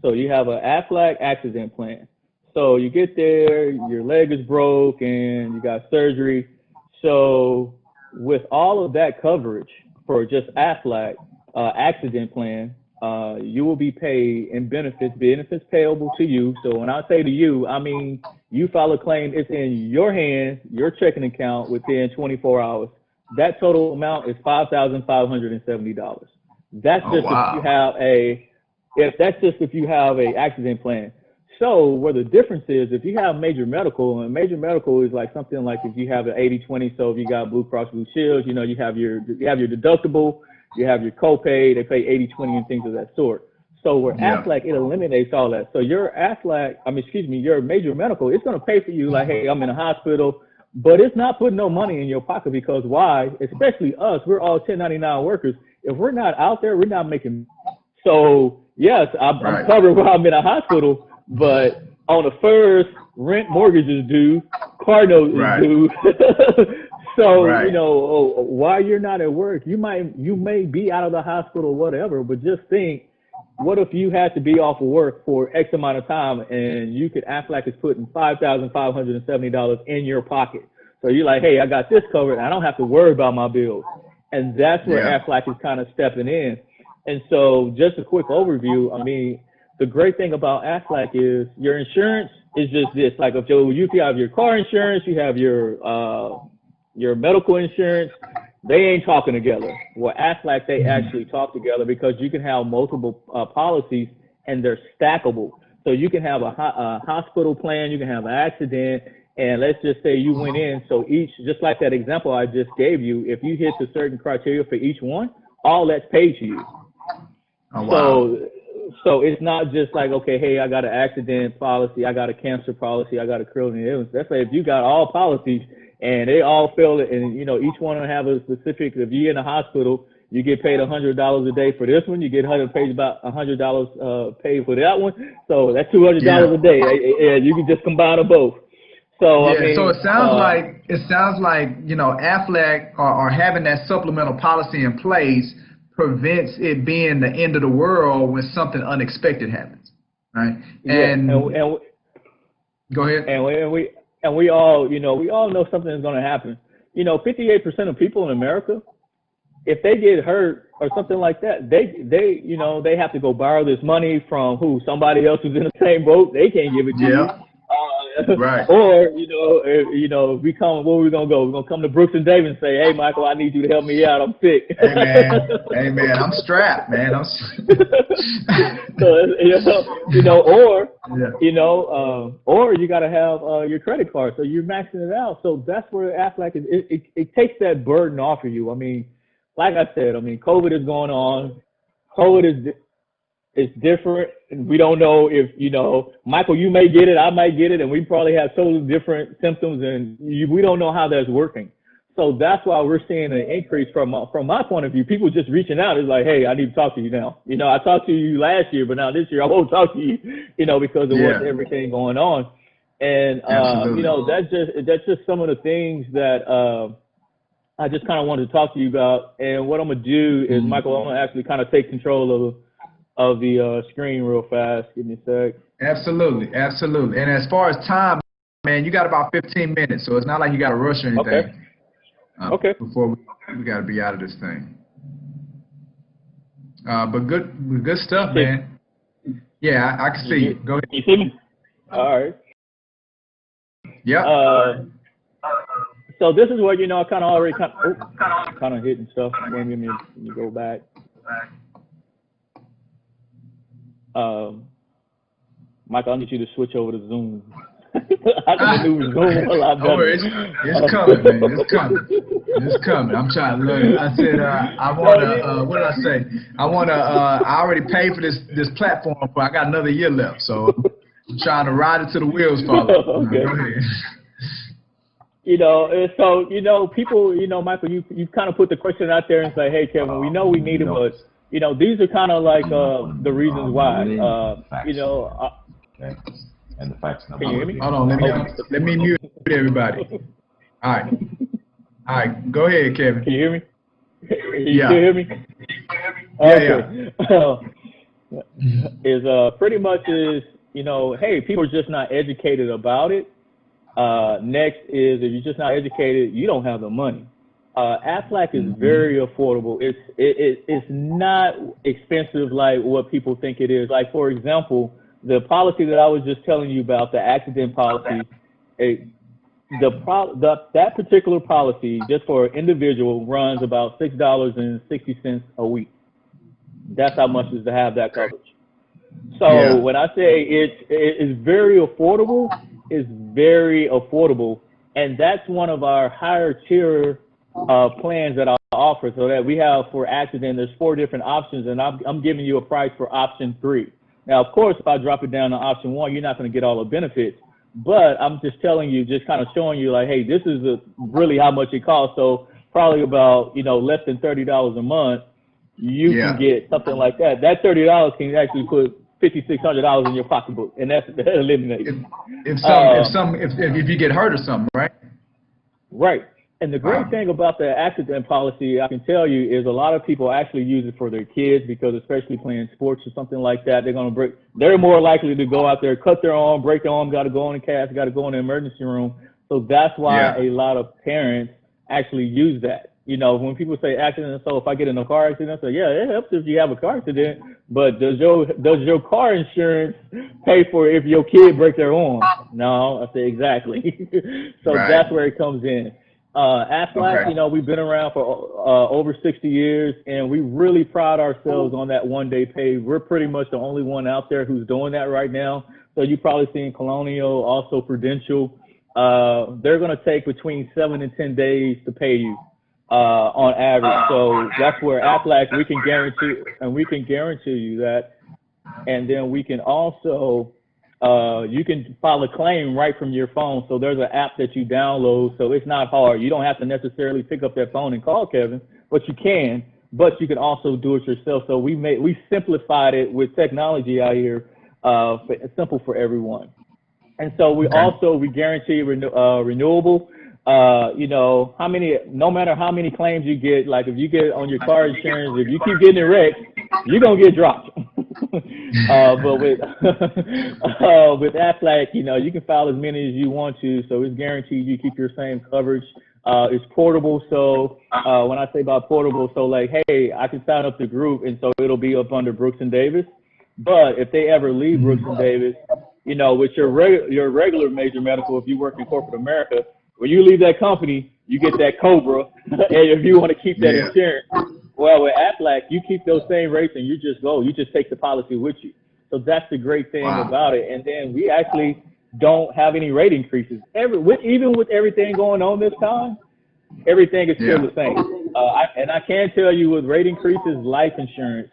So you have an AFLAC accident plan. So you get there, your leg is broke, and you got surgery. So with all of that coverage for just AFLAC accident plan, you will be paid in benefits payable to you. So when I say to you, I mean you file a claim, it's in your hands, your checking account within 24 hours. That total amount is $5,570. That's just if you have a accident plan. So where the difference is, if you have major medical, and major medical is like something like if you have an 80-20, so if you got Blue Cross Blue Shield, you have your deductible, you have your copay, they pay 80-20 and things of that sort. So where AFLAC, it eliminates all that. So your your major medical, it's going to pay for you like, hey, I'm in a hospital, but it's not putting no money in your pocket, because why? Especially us, we're all 1099 workers. If we're not out there, we're not making. So yes, I'm covered while I'm in a hospital, but on the first, rent, mortgage is due, car note is due. So, while you're not at work, you may be out of the hospital, whatever, but just think, what if you had to be off of work for X amount of time, and you could, AFLAC is putting $5,570 in your pocket. So you're like, hey, I got this covered. I don't have to worry about my bills. And that's where AFLAC is kind of stepping in. And so just a quick overview, I mean, the great thing about AFLAC is your insurance is just this. Like if you have your car insurance, you have your medical insurance, they ain't talking together. Well, AFLAC, they actually talk together, because you can have multiple policies and they're stackable. So you can have a hospital plan, you can have an accident, and let's just say you went in. So each, just like that example I just gave you, if you hit a certain criteria for each one, all that's paid to you. Oh, wow. So it's not just like, okay, hey, I got an accident policy, I got a cancer policy, I got a critical illness. That's like if you got all policies and they all fail, and you know each one will have a specific. If you're in the hospital, you get paid $100 a day for this one. You get paid about $100 paid for that one. So that's $200 a day. And you can just combine them both. So yeah, I mean, so it sounds like you know Aflac or having that supplemental policy in place prevents it being the end of the world when something unexpected happens, right? And go ahead. And we all know something is going to happen. You know, 58% of people in America, if they get hurt or something like that, they have to go borrow this money from somebody else who's in the same boat. They can't give it to you. Right. Or, if we come, where we going to go? We're going to come to Brooks and Davis and say, hey, Michael, I need you to help me out. I'm sick. Hey, man, I'm strapped, man. So, or you got to have your credit card. So you're maxing it out. So that's where Aflac is. It takes that burden off of you. I mean, like I said, COVID is going on. COVID is different. And we don't know if, Michael, you may get it, I might get it, and we probably have totally different symptoms, and we don't know how that's working. So that's why we're seeing an increase from my point of view. People just reaching out is like, hey, I need to talk to you now. I talked to you last year, but now this year I won't talk to you, because of what's everything going on. And, that's just some of the things that I just kind of wanted to talk to you about. And what I'm going to do is, Michael, I'm going to actually kind of take control of the screen real fast. Give me a sec. Absolutely. And as far as time, man, you got about 15 minutes, so it's not like you got to rush or anything. Okay. Before we got to be out of this thing. But good stuff, man. Yeah, I can see you. Go ahead. You see me? All right. Yeah. So this is what I kind of hitting stuff. Let me go back. Michael, I need you to switch over to Zoom. I can do Zoom a lot better. It's coming, man. It's coming. I'm trying to learn. I said, I want to, what did I say? I already paid for this platform, but I got another year left. So I'm trying to ride it till the wheels fall off. Okay. Go ahead. So, people, Michael, you kind of put the question out there and say, hey, Kevin, we know we need it, but, these are kind of like the reasons why, Okay. And the facts. Can you hear me? Hold on, let me mute everybody. All right, go ahead, Kevin. Can you hear me? You still hear me? Yeah. Pretty much is, hey, people are just not educated about it. Next is, if you're just not educated, you don't have the money. Aflac is very affordable. It's not expensive like what people think it is. Like, for example, the policy that I was just telling you about, the accident policy, that particular policy, just for an individual, runs about $6.60 a week. That's how much is to have that coverage. So when I say it's very affordable, it's very affordable, and that's one of our higher tier plans that I offer. So that we have for accident, there's 4 different options, and I'm giving you a price for option 3. Now, of course, if I drop it down to option 1, you're not going to get all the benefits. But I'm just telling you, just kind of showing you, like, hey, this is really how much it costs. So probably about, less than $30 a month, you can get something like that. That $30 can actually put $5,600 in your pocketbook, and that's eliminated. If you get hurt or something, right? Right. And the great thing about the accident policy, I can tell you, is a lot of people actually use it for their kids, because especially playing sports or something like that, they're more likely to go out there, cut their arm, break their arm, got to go in the cast, got to go in the emergency room. So that's why a lot of parents actually use that. When people say accident, so if I get in a car accident, I say, yeah, it helps if you have a car accident, but does your car insurance pay for if your kid breaks their arm? No, I say exactly. So that's where it comes in. Aflac, you know, we've been around for over 60 years, and we really pride ourselves on that one-day pay. We're pretty much the only one out there who's doing that right now. So you've probably seen Colonial, also Prudential. They're going to take between 7 and 10 days to pay you on average. So that's where Aflac, we can guarantee you that. And then we can also, you can file a claim right from your phone. So there's an app that you download, so it's not hard. You don't have to necessarily pick up that phone and call Kevin, but you can also do it yourself. So we simplified it with technology out here, simple for everyone. And so we guarantee renewable. You know, no matter how many claims you get, like if you get on your car insurance, if you keep getting it wrecked, you're going to get dropped. But with Aflac, you know, you can file as many as you want to, so it's guaranteed you keep your same coverage. It's portable, so when I say about portable, so like, hey, I can sign up the group, and so it'll be up under Brooks and Davis. But if they ever leave Brooks and Davis, you know, with your regular major medical, if you work in corporate America, when you leave that company, you get that COBRA, and if you want to keep that insurance, well, with Aflac, you keep those same rates and you just take the policy with you. So that's the great thing about it. And then we actually don't have any rate increases. Even with everything going on this time, everything is still the same. And I can tell you with rate increases, life insurance,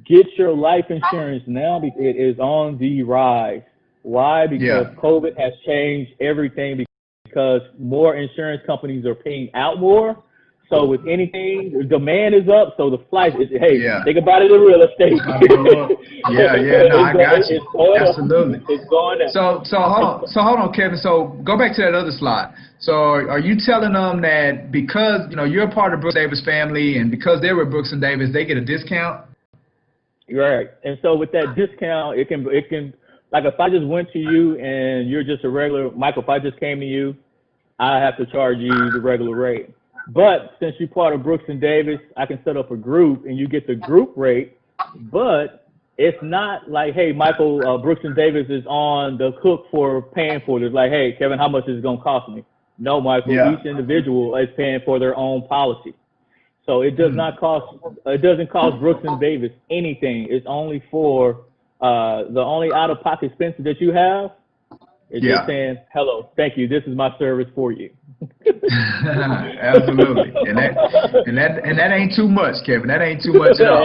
get your life insurance now because it is on the rise. Why? Because COVID has changed everything, because more insurance companies are paying out more. So with anything, the demand is up, so the flight is, think about it in real estate. No, I got you. Absolutely. It's going up. So hold on, Kevin. So go back to that other slide. So are you telling them that because, you know, you're a part of Brooks Davis family and because they're with Brooks and Davis, they get a discount? Right. And so with that discount, it can like if I just went to you and you're just a regular, Michael, if I just came to you, I have to charge you the regular rate. But since you're part of Brooks and Davis, I can set up a group and you get the group rate. But it's not like, hey, Michael, Brooks and Davis is on the hook for paying for it. It's like, hey, Kevin, how much is it going to cost me? No, Michael, each individual is paying for their own policy. So it does not cost, it doesn't cost Brooks and Davis anything. It's only for the only out-of-pocket expenses that you have. It's just saying, hello, thank you. This is my service for you. Absolutely. And that ain't too much, Kevin. That ain't too much at all.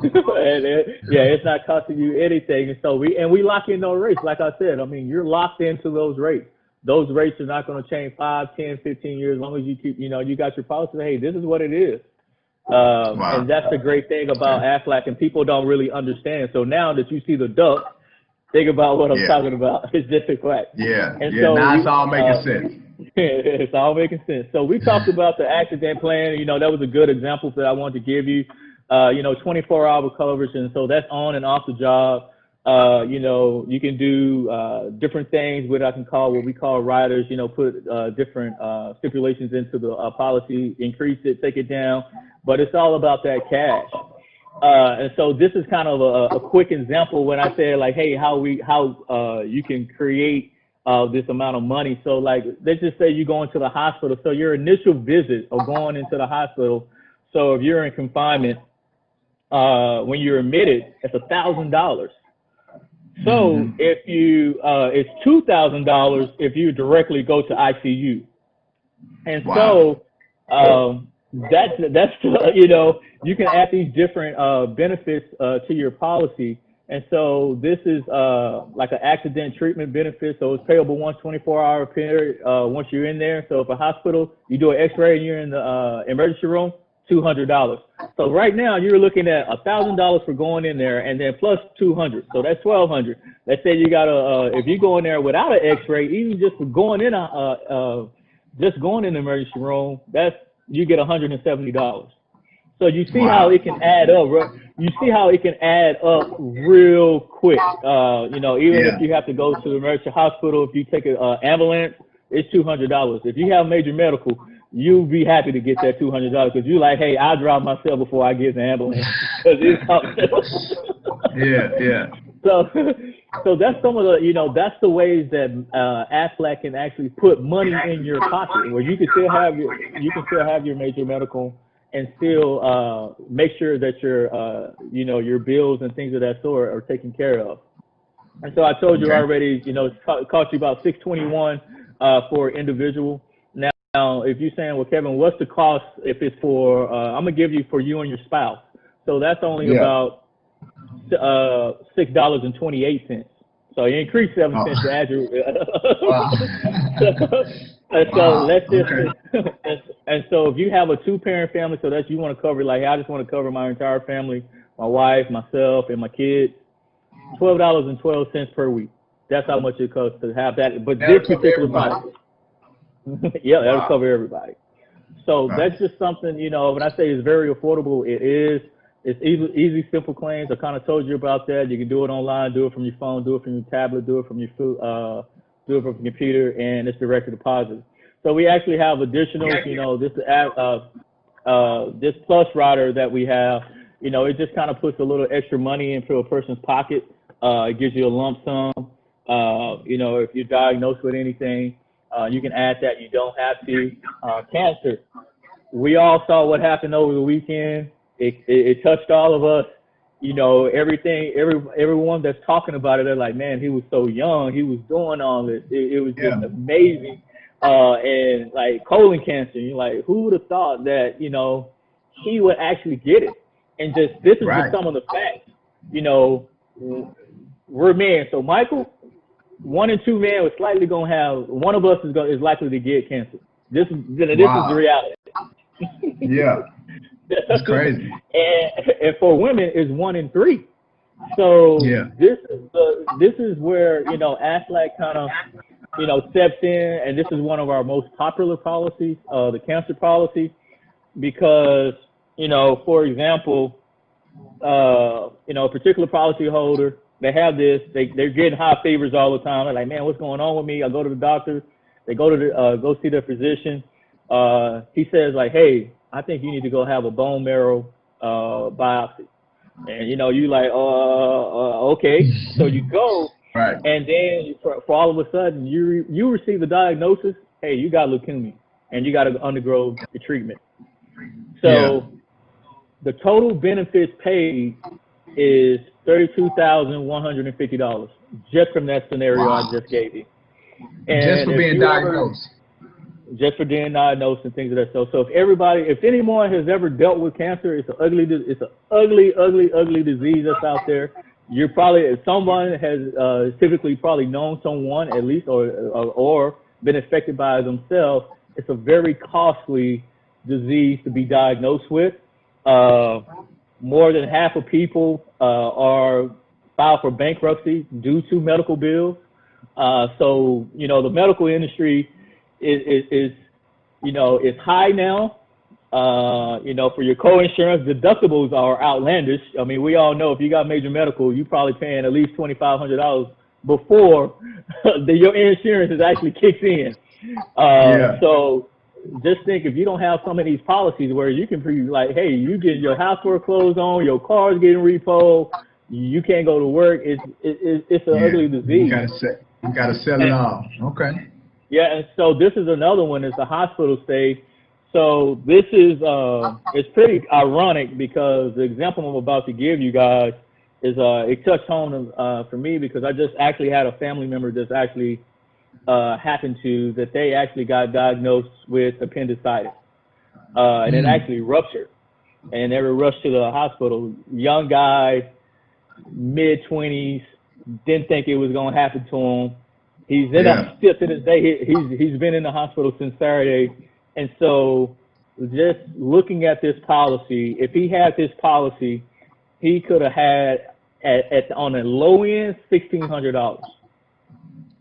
It's not costing you anything. And so we lock in those rates. Like I said, I mean, you're locked into those rates. Those rates are not going to change 5, 10, 15 years, as long as you keep, you know, you got your policy. Hey, this is what it is. And that's the great thing about Aflac, and people don't really understand. So now that you see the duck, think about what I'm talking about. It's just a quack. So now it's all making sense. It's all making sense. So we talked about the accident plan. You know, that was a good example that I wanted to give you. You know, 24-hour coverage, and so that's on and off the job. You know, you can do different things with what we call riders. You know, put different stipulations into the policy, increase it, take it down. But it's all about that cash. And so this is kind of a quick example when I say like, hey, how you can create this amount of money. So like, let's just say you go into the hospital. So your initial visit of going into the hospital. So if you're in confinement, when you're admitted, it's $1,000. So if you, it's $2,000 if you directly go to ICU. And so that's you know, you can add these different benefits to your policy. And so this is like an accident treatment benefit. So it's payable once 24-hour period once you're in there. So if a hospital, you do an x-ray and you're in the emergency room, $200. So right now you're looking at $1,000 for going in there and then plus $200. So that's $1,200. Let's say you got if you go in there without an x-ray, even just for going in just going in the emergency room, you get $170. So you see how it can add up. You see how it can add up real quick. You know, even if you have to go to the emergency hospital, if you take an ambulance, it's $200. If you have major medical, you'll be happy to get that $200 because you're like, hey, I'll drive myself before I get in the ambulance. So that's some of the, that's the ways that Aflac can actually put money in your pocket, where you can still have your major medical and still make sure that your bills and things of that sort are taken care of. And so I told you already, it cost you about $621 for individual. Now, if you're saying, well, Kevin, what's the cost if it's for, I'm going to give you for you and your spouse. So that's only about $6.28. So you increase 7 cents to add your, and so if you have a 2-parent family, so that you want to cover, like, I just want to cover my entire family, my wife, myself, and my kids, $12.12 per week. That's how much it costs to have that. But this particular policy, that'll cover everybody. So that's just something, when I say it's very affordable, it is. It's easy, simple claims. I kind of told you about that. You can do it online, do it from your phone, do it from your tablet, do it from your do it from your computer, and it's direct deposit. So we actually have additional, this plus rider that we have. It just kind of puts a little extra money into a person's pocket. It gives you a lump sum. If you're diagnosed with anything, you can add that. You don't have to. Cancer. We all saw what happened over the weekend. It touched all of us. Everyone that's talking about it, they're like, man, he was so young. He was doing all this. It was just amazing. And like colon cancer, you're like, who would have thought that, he would actually get it? And this is just some of the facts. We're men. So Michael, 1 in 2 men was slightly going to have, one of us is likely to get cancer. This is the reality. Yeah. That's crazy. And for women, it's 1 in 3. So this is where Aflac kind of steps in, and this is one of our most popular policies, the cancer policy, because for example, a particular policy holder, they have this, they're getting high fevers all the time. They're like, man, what's going on with me? I go to the doctor. They go to go see their physician. He says like, hey, I think you need to go have a bone marrow biopsy. And, you like, okay. So you go, and then for all of a sudden, you receive the diagnosis, hey, you got leukemia, and you got to undergo the treatment. So the total benefits paid is $32,150 just from that scenario I just gave you. And just for being diagnosed. Just for being diagnosed and things of that sort. So if anyone has ever dealt with cancer, it's an ugly disease that's out there. You're probably, if someone has typically probably known someone at least, or been affected by it themselves, it's a very costly disease to be diagnosed with. More than half of people are filed for bankruptcy due to medical bills. So the medical industry is high now. For your co-insurance, deductibles are outlandish. I mean, we all know if you got major medical, you're probably paying at least $2,500 before your insurance is actually kicks in. So just think, if you don't have some of these policies where you can be like, hey, you get your house foreclosed on, your car's getting repoed, you can't go to work. It's an ugly disease. You gotta sell it all. Okay. Yeah, and so this is another one. It's a hospital stay. So this is it's pretty ironic because the example I'm about to give you guys is it touched home for me because I just actually had a family member that's actually happened to that they actually got diagnosed with appendicitis, and it actually ruptured, and they were rushed to the hospital. Young guy, mid-20s, didn't think it was going to happen to him. He's in still to this day. He's been in the hospital since Saturday, and so just looking at this policy, if he had this policy, he could have had on the low end $1,600.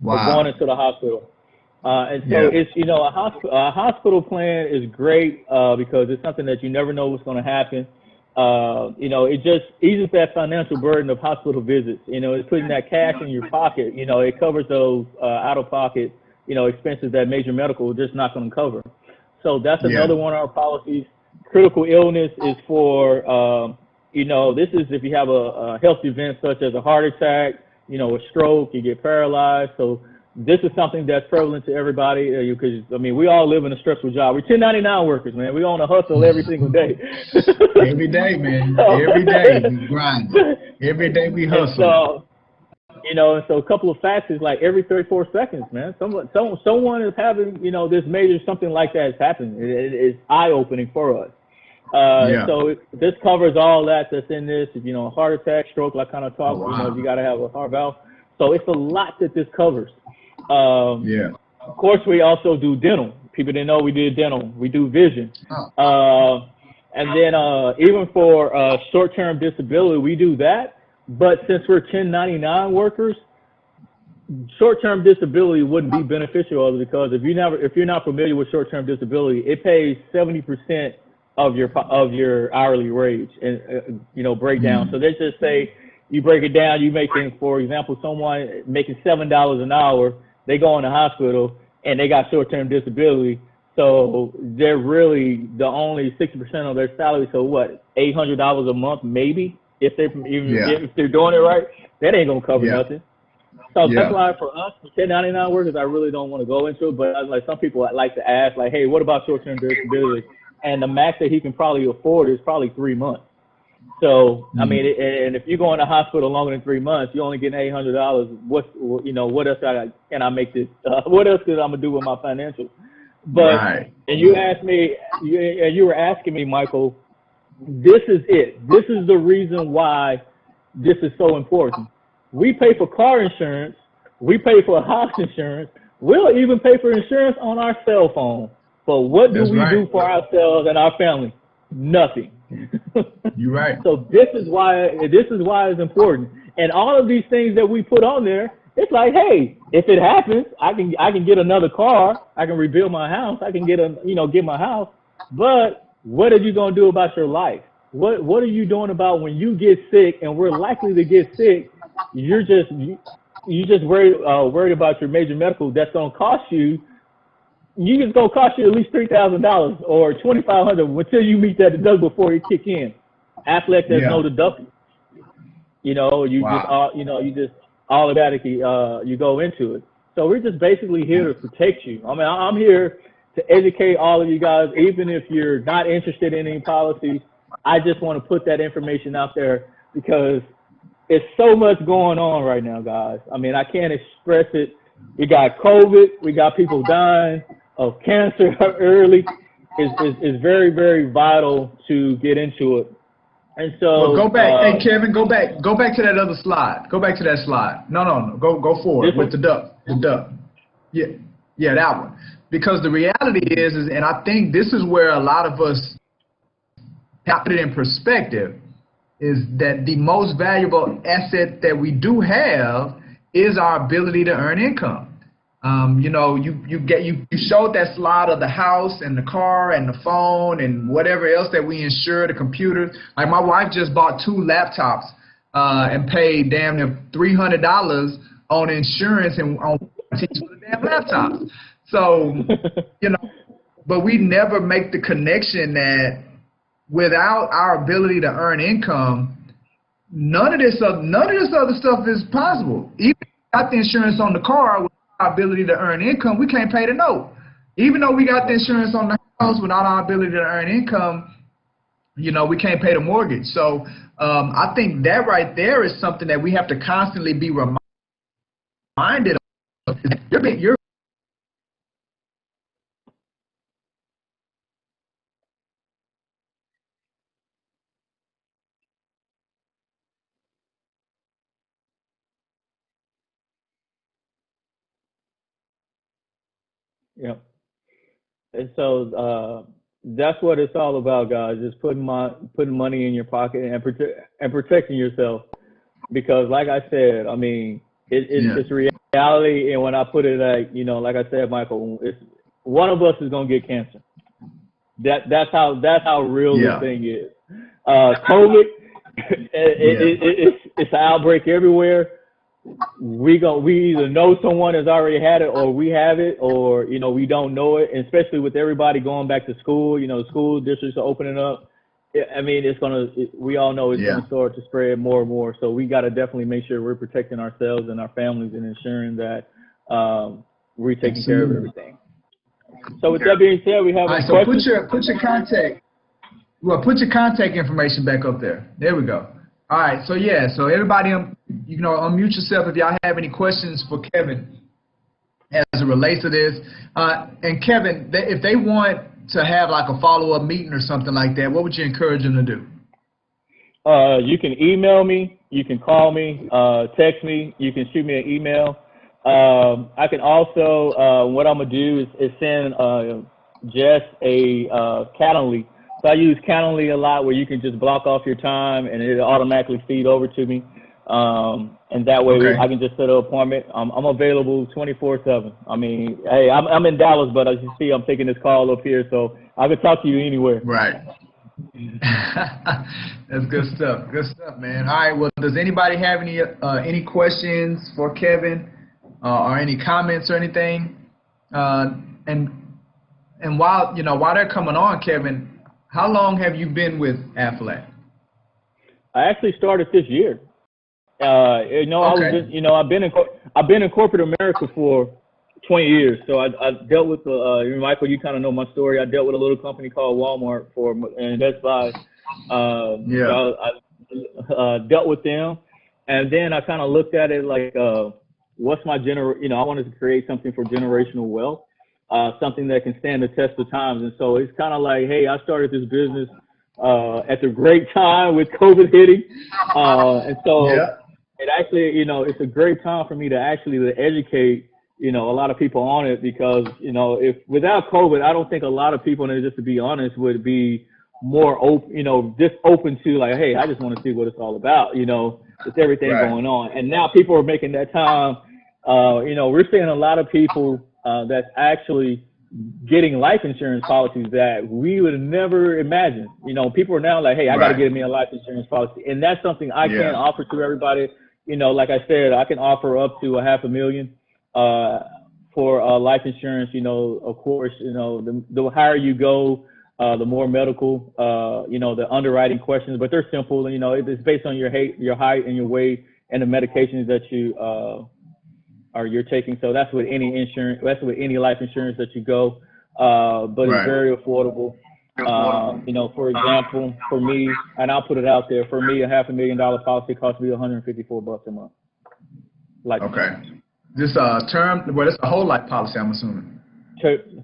Wow. Going into the hospital. And so it's, a hospital plan is great because it's something that you never know what's going to happen. It just eases that financial burden of hospital visits. It's putting that cash in your pocket. It covers those out-of-pocket, expenses that major medical is just not going to cover. So that's another one of our policies. Critical illness is for, this is if you have a health event such as a heart attack, a stroke, you get paralyzed. So this is something that's prevalent to everybody because, we all live in a stressful job. We're 1099 workers, man. We on a hustle every single day. Every day, man. Every day we grind. Every day we hustle. And so a couple of facts is like every 34 seconds, man, someone is having, this major something like that is happening. It's eye-opening for us. So this covers all that's in this, heart attack, stroke, like kind of talk, you got to have a heart valve. So it's a lot that this covers. Of course, we also do dental. People didn't know we did dental. We do vision. And then even for short-term disability, we do that. But since we're 1099 workers, short-term disability wouldn't be beneficial because if you're not familiar with short-term disability, it pays 70% of your hourly wage and breakdown. So let's just say you break it down, you making, for example, someone making $7 an hour, they go in the hospital and they got short-term disability. So they're really the only 60% of their salary. So what, $800 a month maybe? If they're doing it right, that ain't gonna cover nothing. So that's why for us, for 1099 workers, I really don't want to go into it. But like some people like to ask, like, hey, what about short-term disability? And the max that he can probably afford is probably 3 months. So and if you go in the hospital longer than 3 months, you're only getting $800. What else can I make this? What else is I'm gonna do with my financials? But and you asked me, you were asking me, Michael. This is it. This is the reason why this is so important. We pay for car insurance. We pay for house insurance. We'll even pay for insurance on our cell phone. But what do we do for ourselves and our family? Nothing. You're right. So this is why it's important. And all of these things that we put on there, it's like, hey, if it happens, I can get another car. I can rebuild my house. I can get my house. But what are you going to do about your life? What are you doing about when you get sick, and we're likely to get sick? You're just worried about your major medical that's going to cost you. It's going to cost you at least $3,000 or $2,500 until you meet that deductible before it kick in. Aflac, there's no deductible. You just automatically you go into it. So we're just basically here to protect you. I'm here to educate all of you guys, even if you're not interested in any policies. I just want to put that information out there because it's so much going on right now, guys. I can't express it. We got COVID. We got people dying of cancer early. It's very, very vital to get into it. And so go back. Hey, Kevin, go back to that other slide. Go back to that slide. No. Go forward with the duck. The duck. Yeah, that one. Because the reality is, and I think this is where a lot of us have it in perspective, is that the most valuable asset that we do have is our ability to earn income. You showed that slide of the house and the car and the phone and whatever else that we insure, the computer. Like my wife just bought 2 laptops and paid damn near $300 on insurance and on for the damn laptops. So, but we never make the connection that without our ability to earn income, none of this other stuff is possible. Even if we got the insurance on the car, without our ability to earn income, we can't pay the note. Even though we got the insurance on the house, without our ability to earn income, we can't pay the mortgage. So I think that right there is something that we have to constantly be reminded of. You're Yeah. And so that's what it's all about, guys. Just putting money in your pocket and protecting yourself. Because, like I said, it's reality. And when I put it like I said, Michael, one of us is gonna get cancer. That's how real this thing is. COVID, it's an outbreak everywhere. We either know someone has already had it, or we have it, or we don't know it. And especially with everybody going back to school, the school districts are opening up, I mean, we all know it's gonna start to spread more and more. So we got to definitely make sure we're protecting ourselves and our families and ensuring that we're taking care of everything. So with that being said, we have a question. So put your contact. Well, put your contact information back up there. There we go. All right. So so everybody, unmute yourself if y'all have any questions for Kevin as it relates to this. And Kevin, if they want to have like a follow-up meeting or something like that, what would you encourage them to do? You can email me, you can call me, text me, you can shoot me an email. I can also, what I'm gonna do is send Jess a Calendly. So I use Calendly a lot, where you can just block off your time and it'll automatically feed over to me. And that way I can just set an appointment. I'm available 24/7. I mean, hey, I'm in Dallas, but as you see, I'm taking this call up here, so I can talk to you anywhere. Right. That's good stuff. Good stuff, man. All right. Well, does anybody have any questions for Kevin or any comments or anything? And while they're coming on, Kevin, how long have you been with Aflac? I actually started this year. I was just, I've been in corporate America for 20 years. So I dealt with Michael, you kind of know my story. I dealt with a little company called Walmart and Best Buy. So I dealt with them, and then I kind of looked at it like, what's my I wanted to create something for generational wealth, something that can stand the test of times. And so it's kind of like, hey, I started this business at the great time with COVID hitting, and so. Yeah. It actually, it's a great time for me to educate, a lot of people on it, because, if without COVID, I don't think a lot of people, and just to be honest, would be more open, just open to like, hey, I just want to see what it's all about, with everything going on. And now people are making that time. We're seeing a lot of people that's actually getting life insurance policies that we would never imagine. People are now like, hey, I got to get me a life insurance policy. And that's something I can't offer to everybody. Like I said, I can offer up to $500,000 for life insurance. Of course, the higher you go, the more medical, the underwriting questions, but they're simple. It's based on your height and your weight and the medications that you're taking. So that's with any insurance. That's with any life insurance that you go. But it's very affordable. For example, for me, and I'll put it out there, for me, a $500,000 policy costs me $154 a month. This term, well, it's a whole life policy, I'm assuming.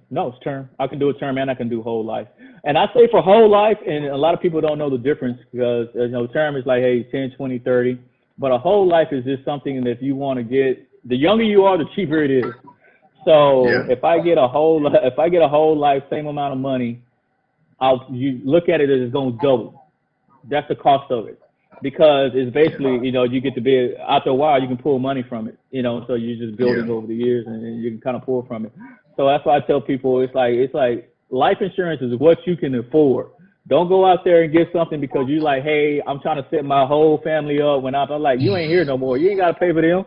No, it's term. I can do a term and I can do whole life. And I say for whole life, and a lot of people don't know the difference, because term is like, hey, 10, 20, 30. But a whole life is just something that if you want to get, the younger you are, the cheaper it is. So if I get a whole life, same amount of money, you look at it as it's going to double. That's the cost of it, because it's basically, you get to be, after a while, you can pull money from it, so you're just building over the years, and you can kind of pull from it. So that's why I tell people, it's like life insurance is what you can afford. Don't go out there and get something because you're like, hey, I'm trying to set my whole family up. When I'm like, you ain't here no more. You ain't got to pay for them.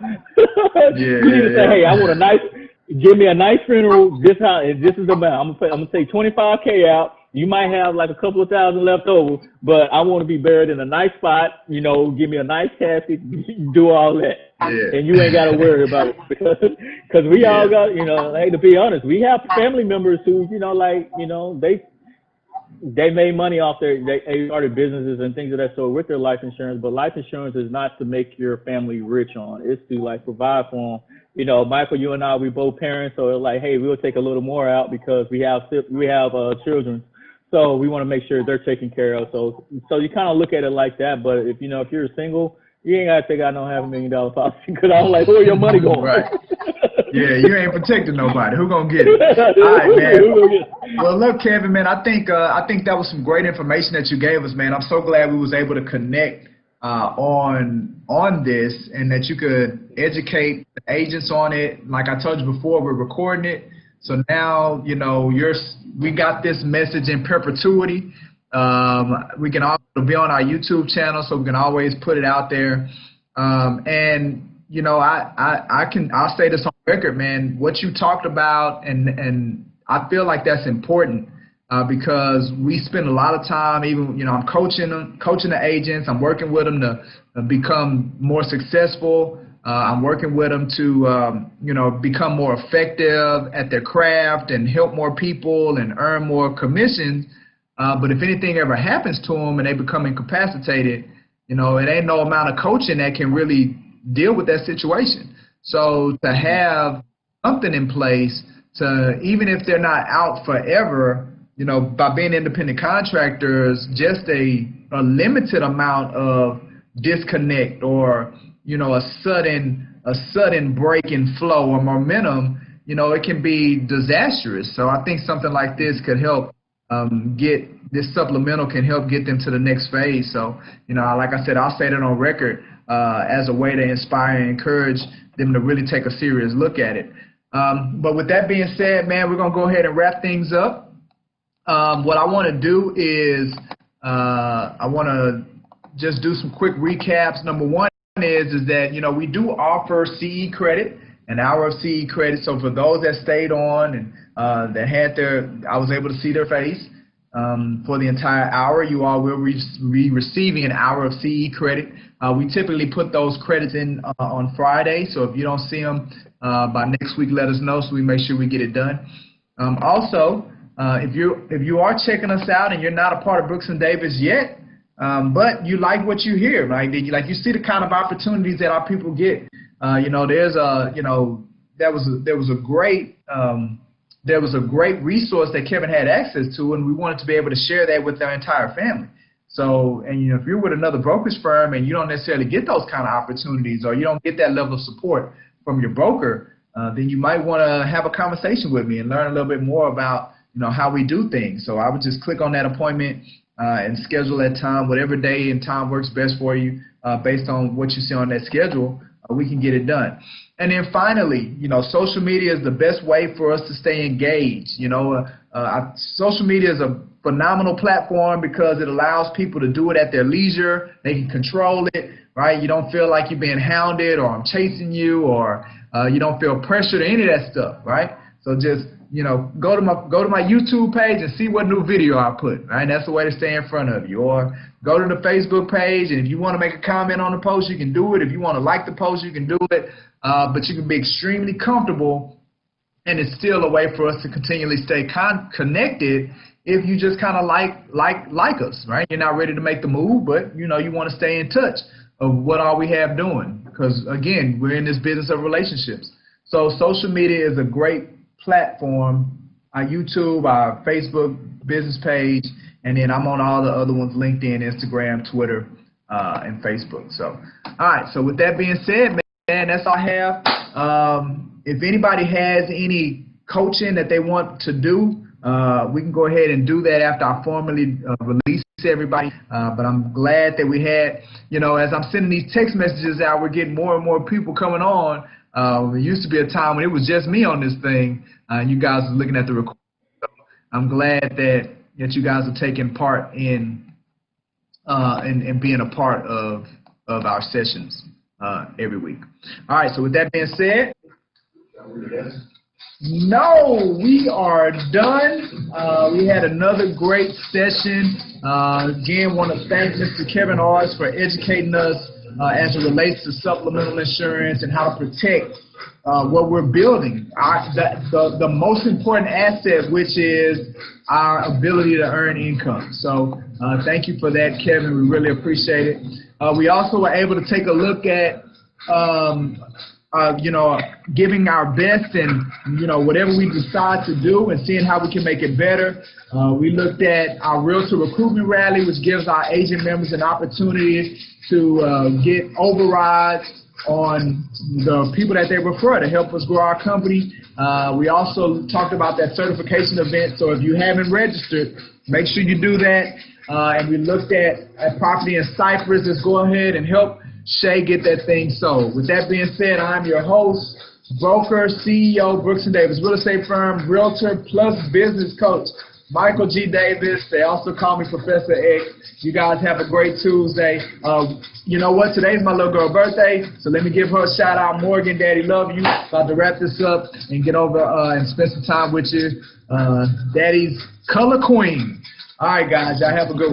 You need to say, hey, I want give me a nice funeral. This is the amount. I'm gonna take $25K out. You might have like a couple of thousand left over, but I want to be buried in a nice spot. Give me a nice casket. Do all that, and you ain't got to worry about it, because we all got, hey, to be honest, we have family members who, they made money off they started businesses and things of that sort with their life insurance. But life insurance is not to make your family rich on. It's to like provide for them. Michael, you and I, we both parents, so it's like, hey, we'll take a little more out because we have children. So we want to make sure they're taken care of. So you kind of look at it like that. But if you're single, you ain't got to take out no $500,000 policy, because I'm like, where your money going? Right. Yeah, you ain't protecting nobody. Who gonna get it? All right, man. Well, look, Kevin, man, I think that was some great information that you gave us, man. I'm so glad we was able to connect on this, and that you could educate agents on it. Like I told you before, we're recording it. So now, we got this message in perpetuity. We can also be on our YouTube channel, so we can always put it out there. And I'll say this on record, man. What you talked about, and I feel like that's important. because we spend a lot of time, even, I'm coaching the agents. I'm working with them to become more successful. I'm working with them to, become more effective at their craft and help more people and earn more commissions. But if anything ever happens to them and they become incapacitated, it ain't no amount of coaching that can really deal with that situation. So to have something in place to, even if they're not out forever, by being independent contractors, just a limited amount of disconnect or, a sudden break in flow or momentum, it can be disastrous. So I think something like this could help this supplemental can help get them to the next phase. So, like I said, I'll say that on record as a way to inspire and encourage them to really take a serious look at it. But with that being said, man, we're going to go ahead and wrap things up. What I want to do is I want to just do some quick recaps. Number one is that, we do offer CE credit, an hour of CE credit. So for those that stayed on and that had I was able to see their face for the entire hour, you all will be receiving an hour of CE credit. We typically put those credits in on Friday. So if you don't see them by next week, let us know so we make sure we get it done. Also, if you are checking us out and you're not a part of Brooks & Davis yet, but you like what you hear, right? Like you see the kind of opportunities that our people get. There was a great resource that Kevin had access to, and we wanted to be able to share that with our entire family. So, and if you're with another brokerage firm and you don't necessarily get those kind of opportunities, or you don't get that level of support from your broker, then you might want to have a conversation with me and learn a little bit more about how we do things. So I would just click on that appointment and schedule that time, whatever day and time works best for you, based on what you see on that schedule. We can get it done. And then finally, social media is the best way for us to stay engaged. Social media is a phenomenal platform because it allows people to do it at their leisure. They can control it, right? You don't feel like you're being hounded or I'm chasing you, or you don't feel pressured or any of that stuff, right? So just, go to my YouTube page and see what new video I put, right? That's the way to stay in front of you. Or go to the Facebook page, and if you want to make a comment on the post, you can do it. If you want to like the post, you can do it. But you can be extremely comfortable, and it's still a way for us to continually stay connected if you just kind of like us, right? You're not ready to make the move, but, you want to stay in touch of what all we have doing. Because, again, we're in this business of relationships. So social media is a great platform. Our YouTube, our Facebook business page, and then I'm on all the other ones, LinkedIn, Instagram, Twitter, and Facebook. So, all right. So with that being said, man, that's all I have. If anybody has any coaching that they want to do, we can go ahead and do that after I formally release everybody. But I'm glad that we had, as I'm sending these text messages out, we're getting more and more people coming on. There used to be a time when it was just me on this thing, and you guys are looking at the recording. So I'm glad that you guys are taking part in being a part of our sessions every week. All right, so with that being said, no, we are done. We had another great session. Again, want to thank Mr. Kevin Ars for educating us as it relates to supplemental insurance and how to protect what we're building. The most important asset, which is our ability to earn income. So thank you for that, Kevin. We really appreciate it. We also were able to take a look at giving our best and, whatever we decide to do and seeing how we can make it better. We looked at our Realtor recruitment rally, which gives our agent members an opportunity to get overrides on the people that they refer to help us grow our company. We also talked about that certification event. So if you haven't registered, make sure you do that. And we looked at a property in Cypress. Let's go ahead and help Shay get that thing sold. With that being said, I'm your host, broker, CEO, Brooks & Davis Real Estate Firm, Realtor plus business coach, Michael G. Davis. They also call me Professor X. You guys have a great Tuesday. You know what? Today's my little girl's birthday, so let me give her a shout out. Morgan, Daddy, love you. About to wrap this up and get over and spend some time with you. Daddy's color queen. All right, guys. Y'all have a good one.